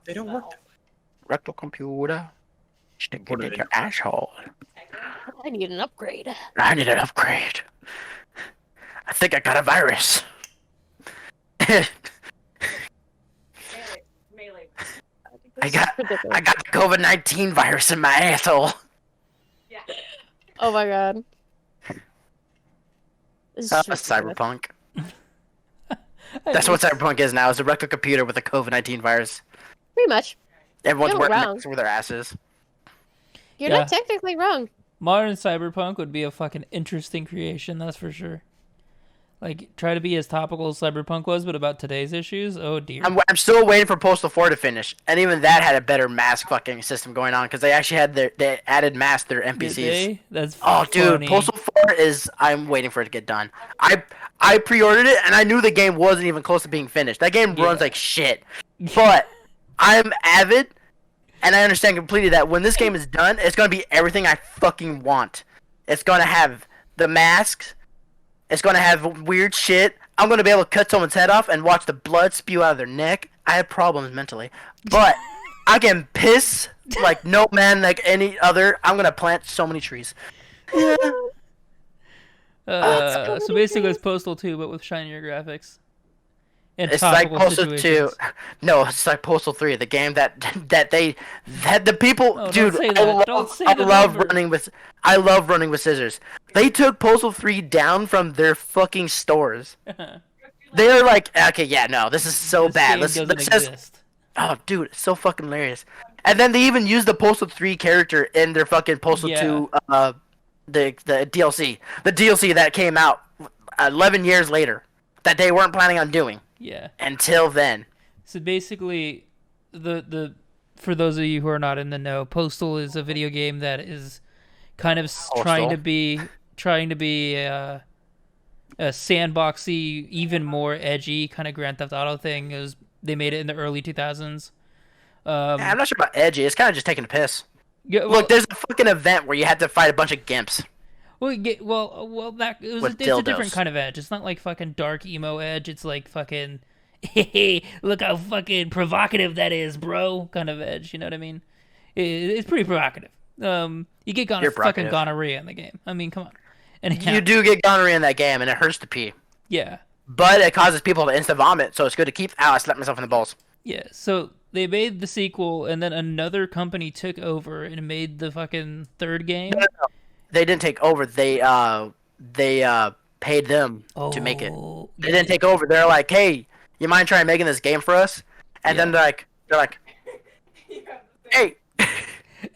They don't work. Rectal computer. Stick Put it it in in. your asshole. I need an upgrade. I need an upgrade. I think I got a virus. I got Ridiculous. the COVID-19 virus in my asshole. Oh my god. This is ridiculous. Cyberpunk. That's what Cyberpunk is now. It's a rectal computer with a COVID-19 virus. Pretty much. Everyone's You're wearing wrong. masks over their asses. You're Yeah. not technically wrong. Modern cyberpunk would be a fucking interesting creation, that's for sure. Like, try to be as topical as cyberpunk was, but about today's issues. Oh dear. I'm still waiting for Postal 4 to finish, and even that had a better mask fucking system going on because they actually had they added masks to their Did NPCs. they? That's Oh, dude, funny. Postal 4 is. I'm waiting for it to get done. I pre-ordered it, and I knew the game wasn't even close to being finished. That game runs Yeah. like shit, but I'm avid, and I understand completely that when this game is done, it's gonna be everything I fucking want. It's gonna have the masks. It's gonna have weird shit. I'm gonna be able to cut someone's head off and watch the blood spew out of their neck. I have problems mentally, but I can piss like no man like any other. I'm gonna plant so many trees. So basically, it's Postal 2, but with shinier graphics. And It's like topical Postal 2. situations. No, it's like Postal 3, the game that the people Oh, don't dude, say I that. love, Don't say I the love number. running with scissors. They took Postal 3 down from their fucking stores. They're like, okay, yeah, no, this is so This bad. game Let's doesn't just exist. oh, dude, it's so fucking hilarious. And then they even used the Postal 3 character in their fucking Postal Yeah. 2 the DLC. The DLC that came out 11 years later that they weren't planning on doing Yeah. until then. So basically, the for those of you who are not in the know, Postal is a video game that is kind of trying to be a sandboxy, even more edgy kind of Grand Theft Auto thing. They made it in the early 2000s. Yeah, I'm not sure about edgy. It's kind of just taking a piss. Yeah, well, Look, there's a fucking event where you had to fight a bunch of gimps. that With it's a different dildos. kind of edge. It's not like fucking dark emo edge. It's like fucking, hey, look how fucking provocative that is, bro. Kind of edge. You know what I mean? It's pretty provocative. You get You're fucking provocative. gonorrhea in the game. I mean, come on. And You do get gonorrhea in that game, and it hurts to pee. yeah, But it causes people to instant vomit, so it's good to keep. Ow, I slapped myself in the balls. yeah. So they made the sequel, and then another company took over and made the fucking third game. They didn't take over. They paid them to make it. Oh, They didn't take over. They're like, hey, you mind trying making this game for us? And then Yeah. they're like, hey.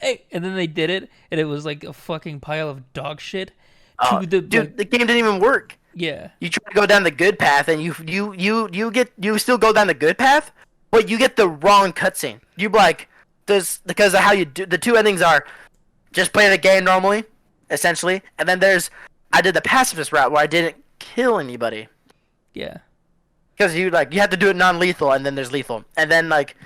Hey, and then they did it, and it was like a fucking pile of dog shit. Oh, To the dude, the game didn't even work. yeah. You try to go down the good path, and you still go down the good path, but you get the wrong cutscene. You be like, because of how you do. The two endings are just play the game normally, essentially, and then I did the pacifist route where I didn't kill anybody Yeah. because you have to do it non-lethal, and then there's lethal, and then like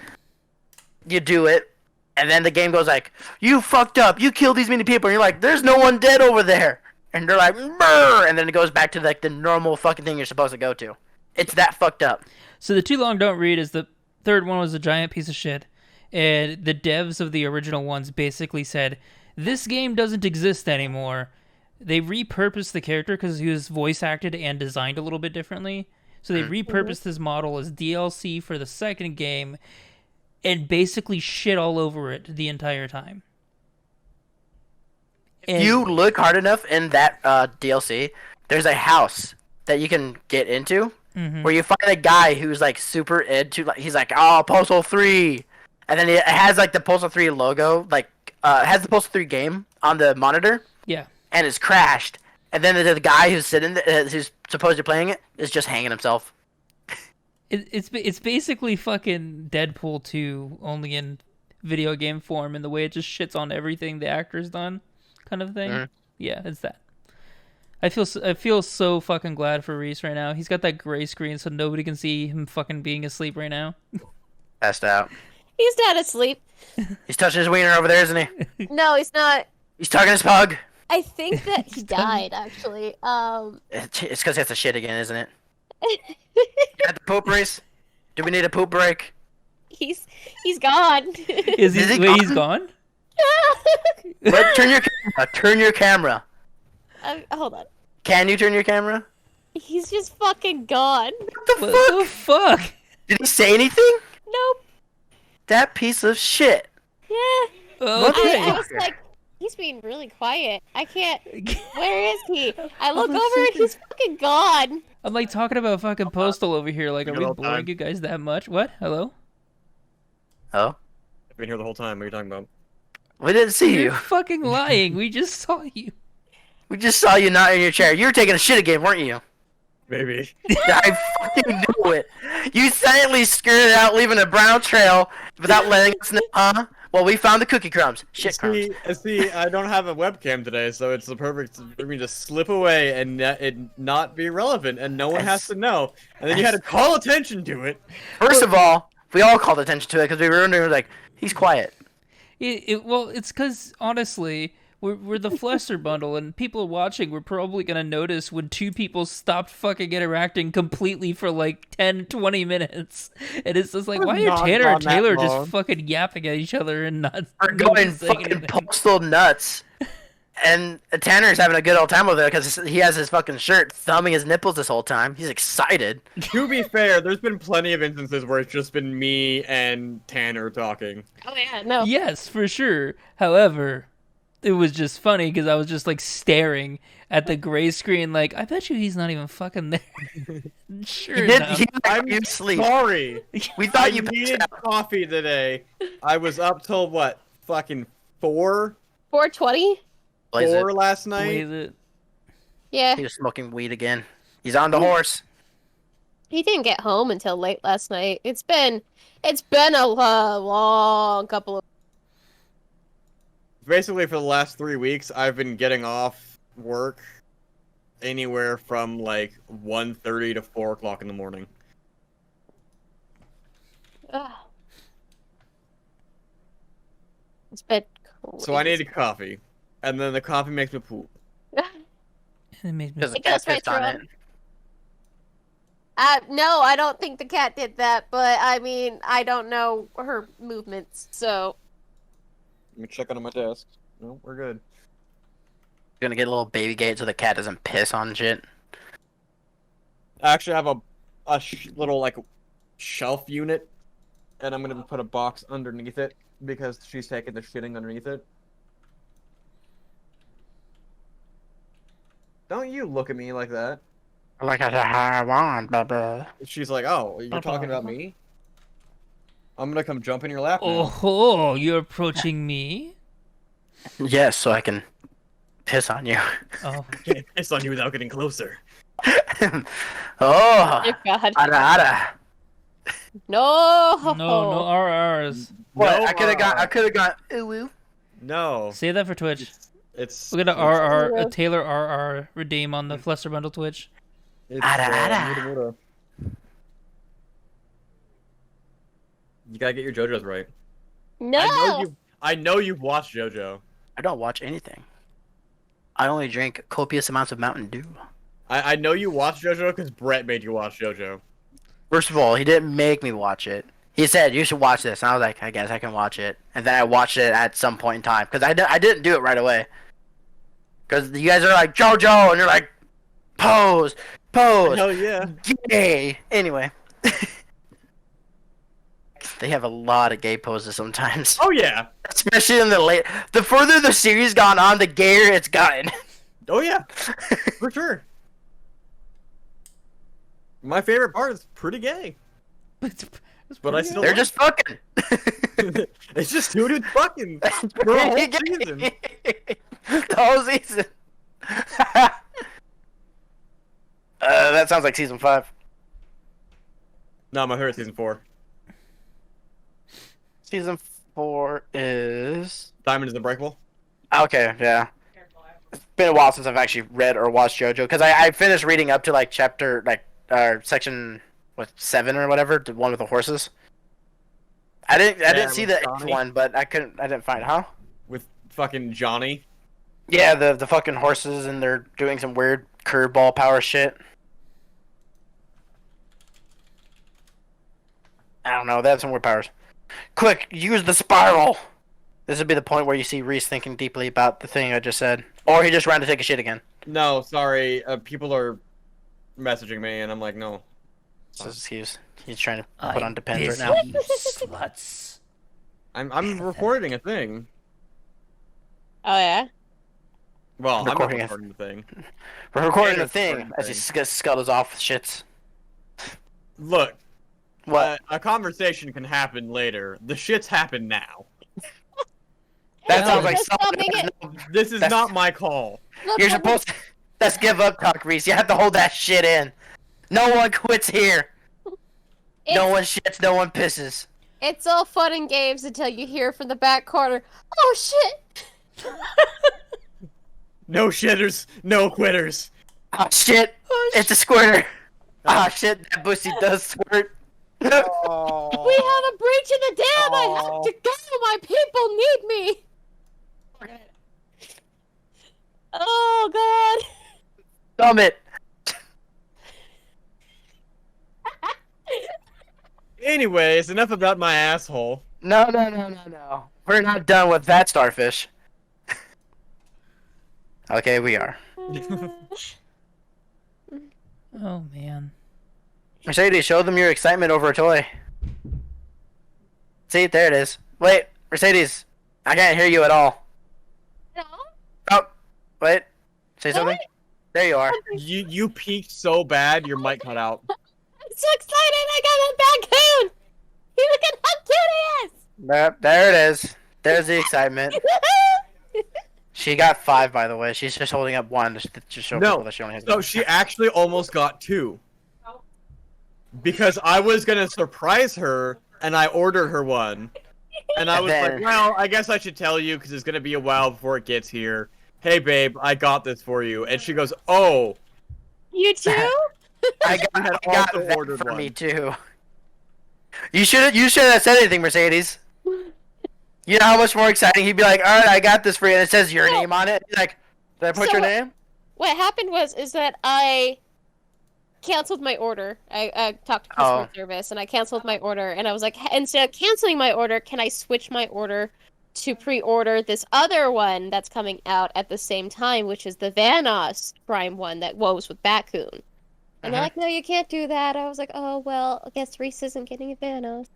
you do it, and then the game goes like, you fucked up, you killed these many people, and you're like, there's no one dead over there. And they're like, brr, and then it goes back to like the normal fucking thing you're supposed to go to. It's that fucked up. So the too long don't read is the third one was a giant piece of shit, and the devs of the original ones basically said this game doesn't exist anymore. They repurposed the character because he was voice acted and designed a little bit differently. So they repurposed his model as DLC for the second game, and basically shit all over it the entire time. And You look hard enough in that DLC, there's a house that you can get into Mhm. where you find a guy who's like super into, like, he's like, oh, Postal 3. and then it has like the Postal 3 logo, like it has the Postal 3 game on the monitor, Yeah. and it's crashed. And then the guy who's sitting there, who's supposed to be playing it, is just hanging himself. It's basically fucking Deadpool 2, only in video game form, and the way it just shits on everything the actor's done, kind of thing. Mhm. Yeah, it's that. I feel so fucking glad for Rhys right now. He's got that gray screen, so nobody can see him fucking being asleep right now. Passed out. He's not asleep. He's touching his wiener over there, isn't he? No, he's not. He's tugging his pug. I think that he died, actually. It's because he has to shit again, isn't it? At the poop race? Do we need a poop break? he's gone. Is he? Is he Wait, he's gone? gone? Wait, turn your camera. Turn your camera. Hold on. Can you turn your camera? He's just fucking gone. What the What fuck? the fuck? Did he say anything? Nope. That piece of shit. Yeah. Okay. I was like, he's being really quiet. I can't. Where is he? I look I'm over and thinking- he's fucking gone. I'm like talking about fucking Postal over here. Like, are Good we old boring time. you guys that much? What? Hello? Oh? I've been here the whole time. What are you talking about? We didn't see You're you. fucking lying. We just saw you. We just saw you not in your chair. You were taking a shit again, weren't you? Maybe. I fucking knew it. You silently skirted out, leaving a brown trail without letting us know, huh? Well, we found the cookie crumbs. Shit crumbs. See, I don't have a webcam today, so it's the perfect for me to slip away and it not be relevant, and no one has to know. And then you had to call attention to it. First of all, we all called attention to it because we were wondering, like, he's quiet. Well, it's because, honestly, we're the Fluster bundle, and people watching were probably going to notice when two people stopped fucking interacting completely for like 10, 20 minutes. And it's just like, why are Not Tanner and gone that Taylor long. just fucking yapping at each other and not We're going saying fucking anything? postal nuts. And Tanner's having a good old time with it because he has his fucking shirt thumbing his nipples this whole time. He's excited. To be fair, there's been plenty of instances where it's just been me and Tanner talking. Oh yeah, no. Yes, for sure. However, it was just funny because I was just like staring at the gray screen like, I bet you he's not even fucking there. Sure He did. enough. He I'm you sleep. sorry. We I thought you passed needed out. coffee today. I was up till what? Fucking 4:20. Blaze it. 4 last Blaze night. it. Yeah, He was smoking weed again. He's on the horse. he didn't get home until late last night. It's been a long couple of. Basically, for the last 3 weeks, I've been getting off work anywhere from like 1:30 to 4 o'clock in the morning. Ugh. It's been crazy. So I needed coffee, and then the coffee makes me poop. And it made me Because the It goes cat right pissed on through it. No, I don't think the cat did that, but I mean, I don't know her movements, so. Let me check under my desk. No, we're good. Gonna get a little baby gate so the cat doesn't piss on shit. I actually have a little like shelf unit, and I'm gonna put a box underneath it because she's taking the shitting underneath it. Don't you look at me like that. Like I want, baby. She's like, "Oh, you're talking about me? I'm gonna come jump in your lap now." Oh, you're approaching me? Yes, so I can piss on you. Oh, Can't piss on you without getting closer. Oh, Oh God. ada. No. no RRs. What? No, I could have got ooh woo. No, Say that for Twitch. it's We're gonna RR, Yeah. a Taylor RR redeem on the Fluster Bundle Twitch. It's, Ada. muda. You gotta get your JoJo's right. No. I know you've watched JoJo. I don't watch anything. I only drink copious amounts of Mountain Dew. I know you watched JoJo because Brett made you watch JoJo. First of all, he didn't make me watch it. He said, you should watch this. And I was like, I guess I can watch it. And then I watched it at some point in time. Because I didn't do it right away. Because you guys are like, JoJo! And you're like, pose! Pose! Hell yeah. Gay! Anyway. They have a lot of gay poses sometimes. Oh yeah. Especially in the late... The further the series gone on, the gayer it's gotten. Oh yeah. For sure. My favorite part is pretty gay. It's But I still They're just fucking. It's just two dudes fucking for a whole season. The whole season. That sounds like season 5. No, my favorite season 4. Season 4 is... Diamond is Unbreakable. Okay, yeah. It's been a while since I've actually read or watched JoJo, because I finished reading up to like chapter, section, 7 or whatever, the one with the horses. I didn't see the 8th one, but I didn't find it, huh? With fucking Johnny. Yeah, the fucking horses, and they're doing some weird curveball power shit. I don't know, they have some weird powers. Quick, use the spiral! This would be the point where you see Rhys thinking deeply about the thing I just said. Or he just ran to take a shit again. No, sorry. People are messaging me, and I'm like, no. It's his excuse. He's trying to put on Depends right now. You sluts. I'm recording a thing. Oh yeah. Well, Recording I'm not recording the thing. We're recording Yeah, the thing recording as the he scuttles off with shits. Look, What? a conversation can happen later. The shits happen now. That Yeah, sounds like just something. filming it. This is That's- not my call. Look, You're look, supposed to. That's give up talk, Rhys. You have to hold that shit in. No one quits here. No one shits, no one pisses. It's all fun and games until you hear from the back corner, "Oh shit!" No shitters, no quitters. Oh shit! It's a squirter! Oh shit, that pussy does squirt. We have a breach in the dam. I have to go. My people need me. Oh god. Summit! Anyways, enough about my asshole. No. We're not done with that starfish. Okay, we are. Oh man. Mercedes, show them your excitement over a toy. See, there it is. Wait, Mercedes, I can't hear you at all. No? Oh, wait. Say something. What? There you are. You peaked so bad, your mic cut out. I'm so excited! I got a raccoon. Look at how cute There it is. There's the excitement. he is. She got 5, by the way. She's just holding up 1 to show people that she only has So 1. she actually almost got 2. Because I was gonna surprise her, and I ordered her one. And I was like, well, I guess I should tell you, because it's gonna be a while before it gets here. Hey, babe, I got this for you. And she goes, oh. You too? I had got also that ordered for one. me too. You should have said anything, Mercedes. You know how much more exciting he'd be like, all right, I got this for you, and it says your No. name on it. He's like, did I put So your what- name? What happened is that I canceled my order. I talked to customer service and I canceled my order, and I was like, instead of canceling my order, can I switch my order to pre-order this other one that's coming out at the same time, which is the Vanoss Prime one that was with Batcoon. And they're like, no, you can't do that. I was like, oh well, I guess Rhys isn't getting a Vanoss.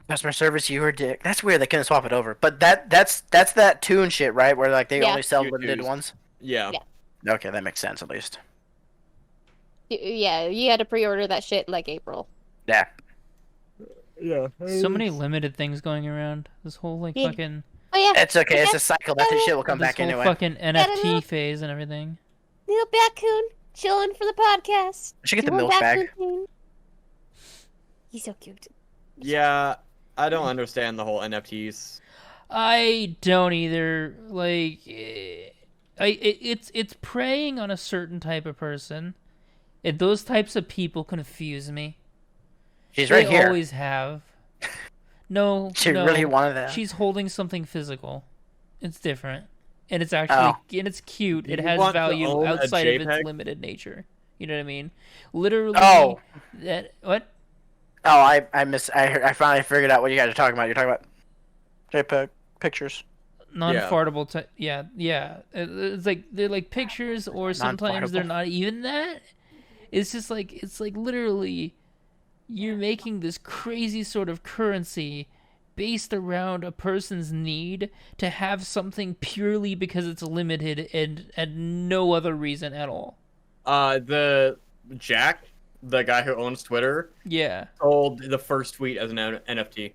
Customer service, you were dick. That's weird. They couldn't swap it over. But that's that tune shit, right? Where like they Yeah. only sell You limited do. ones. Yeah. Yeah. Okay, that makes sense at least. Yeah, you had to pre-order that shit in like April. Yeah. Yeah. So many limited things going around. This whole like Yeah. fucking Oh yeah, It's okay. It's a cycle. That shit will come this back whole anyway. fucking Got a little- NFT phase and everything. little Batcoon chilling for the podcast. I should get the Little milk bag. Batcoon. He's so cute. Yeah, I don't understand the whole NFTs. I don't either. Like, it's preying on a certain type of person. Those types of people confuse me. She's They right here. always have. No, She no. really wanted that. She's holding something physical. It's different, and it's actually and it's cute. It You has want to value own a outside of its JPEG? limited nature. You know what I mean? Literally. Oh. That what? Oh, I finally figured out what you guys are talking about. You're talking about JPEG pictures. Non-fartable. Yeah. It's like they're like pictures, or sometimes they're Non-fartable. not even that. It's just like literally, you're making this crazy sort of currency based around a person's need to have something purely because it's limited and no other reason at all. The Jack, the guy who owns Twitter, Yeah. sold the first tweet as an NFT.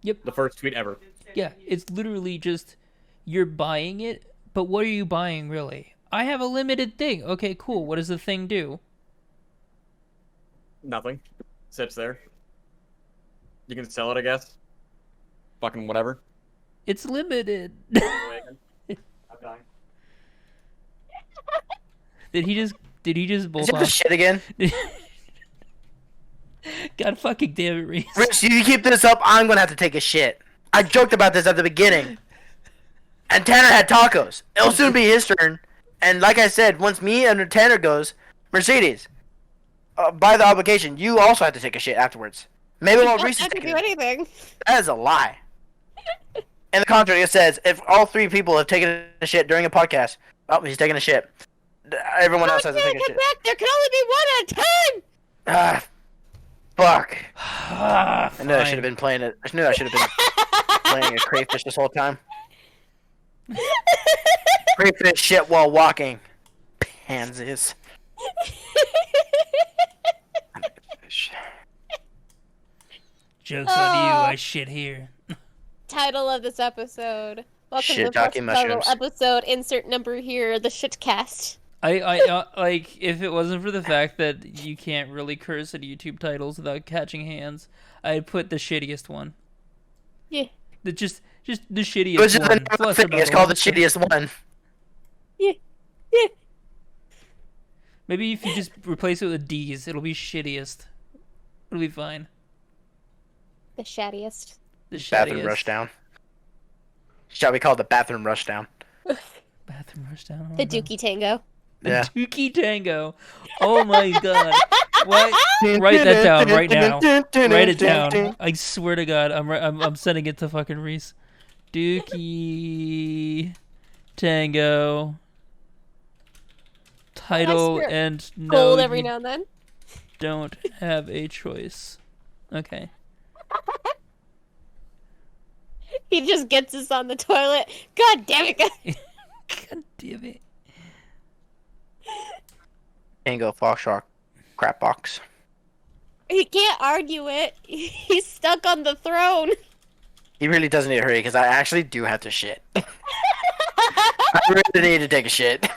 Yep. The first tweet ever. Yeah, it's literally just you're buying it, but what are you buying really? I have a limited thing. Okay, cool. What does the thing do? Nothing. Sits there. You can sell it, I guess. Fucking whatever. It's limited. I'm dying. Did he just Is bolt it the off? shit again? God fucking damn it, Rhys. Rich, you keep this up, I'm gonna have to take a shit. I joked about this at the beginning. And Tanner had tacos. It'll soon be his turn. And like I said, once me and Tanner goes, Mercedes, by the obligation, you also have to take a shit afterwards. Maybe while Reese is I can taking do it. anything. That is a lie. In the contract, it says if all three people have taken a shit during a podcast, oh, he's taking a shit. Everyone else has to take a Come shit. back. There can only be one at a time. Ah, fuck. Ah, I knew I fine. should have been playing it. I knew I should have been playing a crayfish this whole time. Crayfish shit while walking. Pansies. Joke's on you, I shit here. Title of this episode. Welcome Shit to the talking first title mushrooms. episode. Insert number here. The shitcast. I like if it wasn't for the fact that you can't really curse at YouTube titles without catching hands, I'd put the shittiest one. Yeah. Just the shittiest Which is the one. name of the Fluster thing. It's bubble. called the shittiest one. Yeah. Yeah. Maybe if you just replace it with D's, it'll be shittiest. It'll be fine. The shattiest. The shittiest. Bathroom rushdown. Shall we call it the bathroom rushdown? Bathroom rushdown. The Dookie Tango. The Yeah. Dookie Tango. Oh my god. What? Write that down right now. Write it down. I swear to God, I'm sending it to fucking Rhys. Dookie Tango. Title swear- and no, Gold every you now and then. don't have a choice. Okay. He just gets us on the toilet. God damn it, guys. God damn it. Tango Foxtrot crap box. He can't argue it. He's stuck on the throne. He really does need to hurry because I actually do have to shit. I really need to take a shit.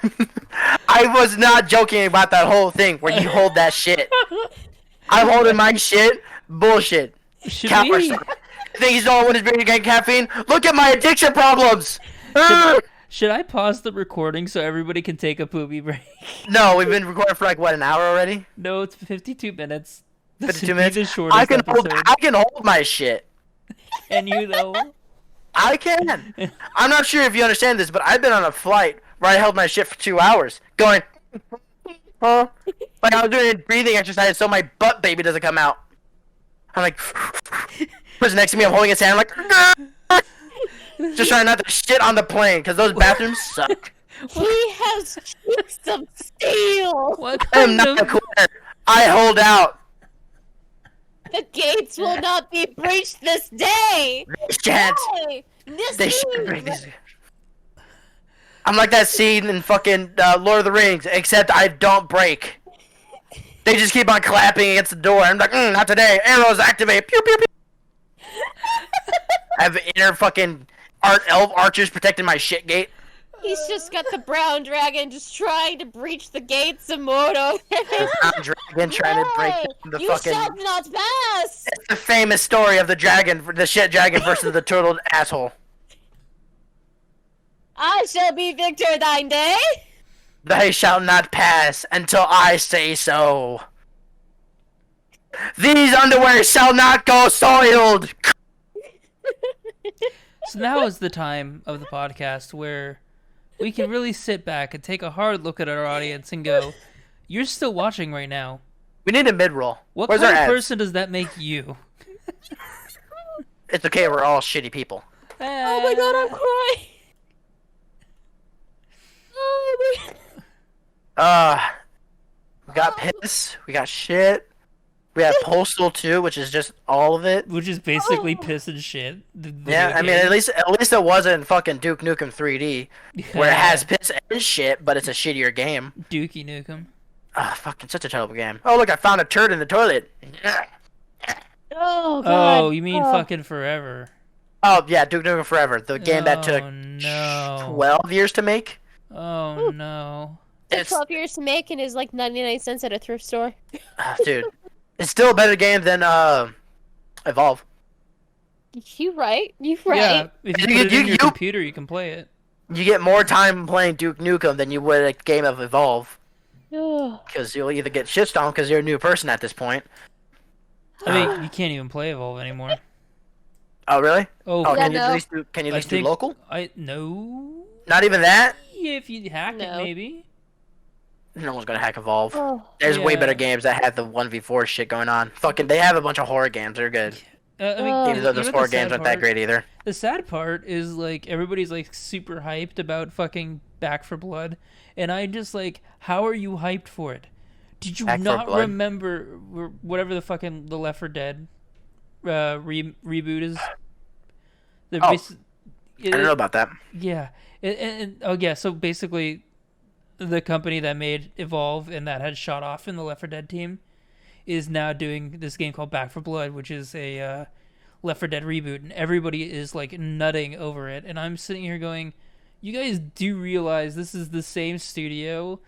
I was not joking about that whole thing where you hold that shit. I'm holding my shit. Bullshit. Should Cap we? You think he's the only one who's been getting caffeine? Look at my addiction problems. Should I pause the recording so everybody can take a poopy break? No, we've been recording for like what, an hour already? No, it's 52 minutes. This 52 should be minutes. the shortest I can episode. hold my shit. And you know, I can. I'm not sure if you understand this, but I've been on a flight where I held my shit for 2 hours, going, huh? Like I was doing a breathing exercise so my butt baby doesn't come out. I'm like, person next to me, I'm holding his hand, I'm like, just trying not to shit on the plane because those bathrooms suck. He has cheeks of steel. what I am kind not a of quitter. I hold out. The gates will not be breached this day. Chance. Hey, this They should means break these. I'm like that scene in fucking Lord of the Rings, except I don't break. They just keep on clapping against the door. I'm like, not today. Arrows activate. Pew pew pew. I have inner fucking elf archers protecting my shit gate. He's just got the brown dragon just trying to breach the gates of Moto. I'm dragon trying to break the you fucking. shall not pass. It's the famous story of the dragon, the shit dragon versus the turtle asshole. I shall be victor thine day. They shall not pass until I say so. These underwear shall not go soiled. So now is the time of the podcast where we can really sit back and take a hard look at our audience and go, "You're still watching right now. We need a mid roll. What Where's our kind of ads? person does that make you?" It's okay. We're all shitty people. Oh my god, I'm crying. Oh my god. We got piss. We got shit. We have postal too, which is just all of it. Which is basically piss and shit. The Yeah, video I mean, game. at least it wasn't fucking Duke Nukem 3D, where it has piss and shit, but it's a shittier game. Dookie Nukem. Fucking such a terrible game. Oh look, I found a turd in the toilet. Oh god. Oh, you mean fucking forever? Oh yeah, Duke Nukem Forever, the game that took Oh no. 12 years to make. Oh no. Took It's 12 years to make and is like 99 cents at a thrift store. dude, it's still a better game than Evolve. You right. You Yeah, right. if you You- put it in you- your you- computer, you can play it. You get more time playing Duke Nukem than you would a game of Evolve, Oh. because you'll either get shitstormed because you're a new person at this point. I mean, you can't even play Evolve anymore. Oh really? Oh, Oh, Yeah, can you no. at least do? Can you at I least do think local? no. Not even that. If you hack it, No. maybe. No one's gonna hack Evolve. Oh. There's way Yeah. better games that have the 1v4 shit going on. Fucking, they have a bunch of horror games. They're good. I mean, Oh. Even though you those know horror the sad games aren't that part? great either. The sad part is like everybody's like super hyped about fucking Back for Blood, and I just like, how are you hyped for it? Did you Back 4 not Blood? remember whatever the fucking the Left 4 Dead reboot is? They're Oh. basi- I don't know about that. Yeah, oh yeah. So basically, the company that made Evolve and that had shot off in the Left 4 Dead team is now doing this game called Back for Blood, which is a Left 4 Dead reboot, and everybody is like nutting over it. And I'm sitting here going, "You guys do realize this is the same studio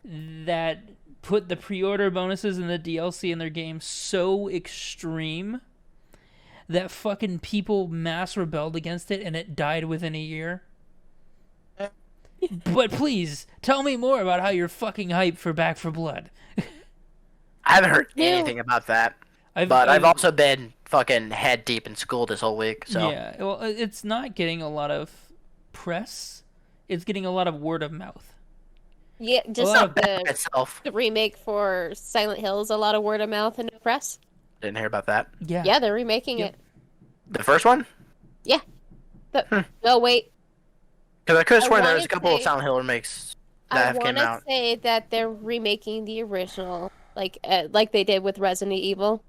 that put the pre-order bonuses and the DLC in their game so extreme that fucking people mass rebelled against it and it died within a year?" But please tell me more about how you're fucking hyped for Back for Blood. I haven't heard No. anything about that. But I've also been fucking head deep in school this whole week. So Yeah, well, it's not getting a lot of press. It's getting a lot of word of mouth. Yeah, just Well, like the, itself, the remake for Silent Hills, a lot of word of mouth in the press. didn't hear about that. Yeah. Yeah, they're remaking Yep. it. The first one? No, wait. Because I could have I sworn there wanna was a couple of say- Silent Hill remakes I that have want came to out. say that they're remaking the original, like they did with Resident Evil.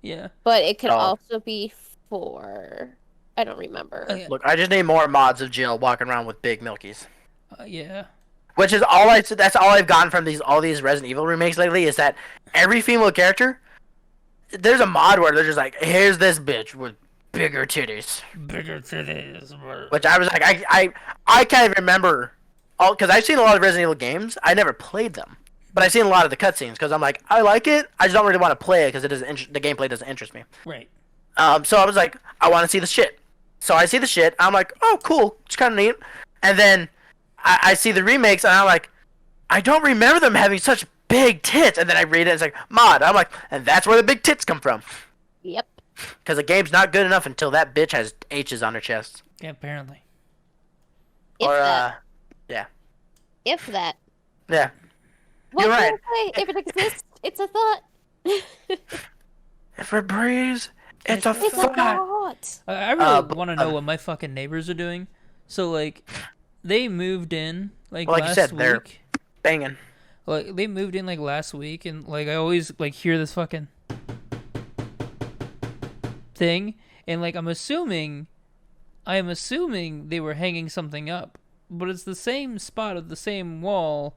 Yeah. But it could Oh. also be for... I don't remember. Okay. Look, I just need more mods of Jill walking around with big milkies. Yeah. Which is that's all I've gotten from all these Resident Evil remakes lately, is that every female character, there's a mod where they're just like, here's this bitch with bigger titties. Bigger titties. Which I was like, I can't remember, because I've seen a lot of Resident Evil games. I never played them, but I've seen a lot of the cutscenes because I'm like, I like it. I just don't really want to play it because the gameplay doesn't interest me. Right. So I was like, I want to see the shit. So I see the shit. I'm like, oh, cool. It's kind of neat. And then I see the remakes, and I'm like, I don't remember them having such big tits. And then I read it, and it's like, mod. I'm like, and that's where the big tits come from. Yep. Because the game's not good enough until that bitch has H's on her chest. Yeah, apparently. If Or, that. yeah. If that. Yeah. What You're can right. I say? If it exists, it's a thought. If it breathes, it's a It's a thought. thought. I really but, want to know what my fucking neighbors are doing. So, like, they moved in, like Like you last said, they're- week. Banging. Like, they moved in, like, last week, and, like, I always, like, hear this fucking thing, and, like, I am assuming they were hanging something up, but it's the same spot of the same wall,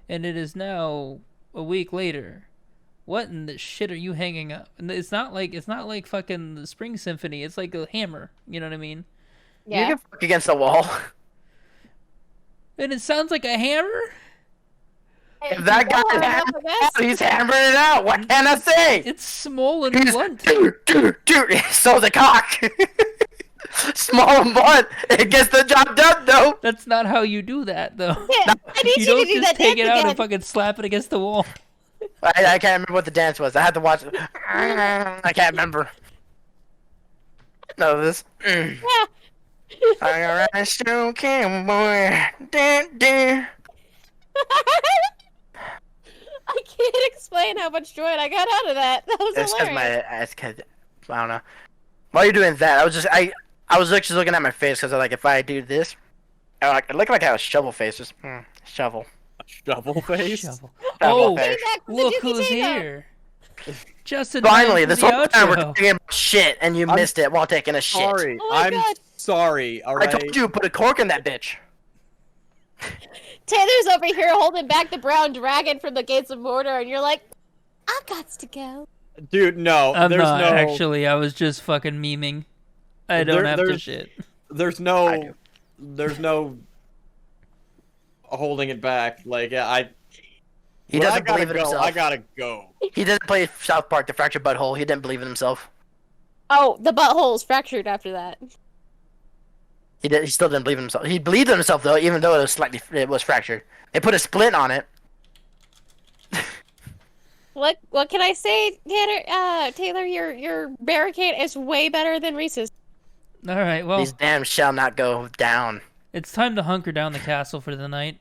and it is now a week later. What in the shit are you hanging up? And it's not like fucking the Spring Symphony. It's like a hammer. You know what I mean? You Yeah. can fuck against the wall. And it sounds like a hammer. If that guy is he's hammering it out. What can I say? It's small and He's blunt. so the cock. Small and blunt. It gets the job done though. That's not how you do that, though. Yeah, I need You you, don't to do just that take dance it out again. and fucking slap it against the wall. I can't remember what the dance was. I had to watch it. I can't remember. No, this. Yeah. I got a stroking boy. Dun. I can't explain how much joy I got out of that. That was It's because hilarious. my ass kid. I don't know. While you're doing that, I was just looking at my face because I like, if I do this, I look like I have a shovel face. Just shovel. Shovel face. Shovel. Shovel Oh, face. Back with the look Dookie who's Tango. here. Justin. Finally, Ryan for this the whole time we're outro. talking about shit, and you I'm missed it while taking a shit. Sorry. Oh my I'm God. sorry. All I right. told you to put a cork in that bitch. Taylor's over here holding back the brown dragon from the gates of Mordor, and you're like, I got to go. Dude, no. I'm there's not no, actually. I was just fucking memeing. I don't have to there's- shit. There's I no. do. There's no holding it back. Like He when I doesn't gotta believe in go, himself. I gotta go. He didn't play South Park, The Fractured Butthole. He didn't believe in himself. Oh, the butthole is fractured after that. He still didn't believe in himself. He believed in himself though, even though it was fractured. They put a splint on it. What can I say, Tanner? Taylor, your barricade is way better than Rhys's. All right, well, These dams shall not go down. it's time to hunker down the castle for the night.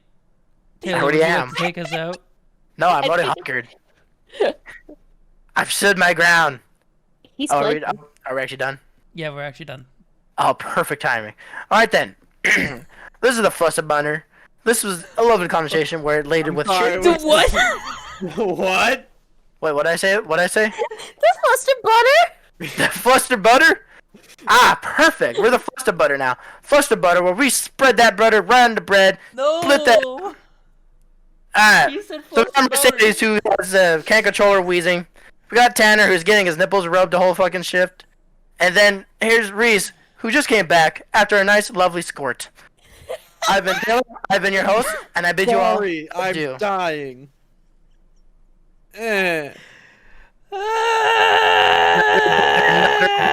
I Taylor, would already you am. like to take us out? No, I'm already hunkered. I've stood my ground. He's Oh, like, are we actually done? Yeah, we're actually done. Oh, perfect timing. All right then. This is the Fluster Bunner. This was a lovely conversation where it laden with sorry, shit. what- What? What? Wait, what did I say? What did I say? the Fluster butter. The Fluster Butter? Ah, perfect. We're the Fluster Butter now. Fluster Butter, where we spread that butter right on the bread. No. Split that. Alright. You said So we Fluster got Mercedes, who can't control her wheezing. We got Tanner, who's getting his nipples rubbed the whole fucking shift. And then here's Rhys, who just came back after a nice, lovely squirt. I've been Taylor, I've been your host, and I bid you all Sorry, I'm adieu. dying. Eh. Ah!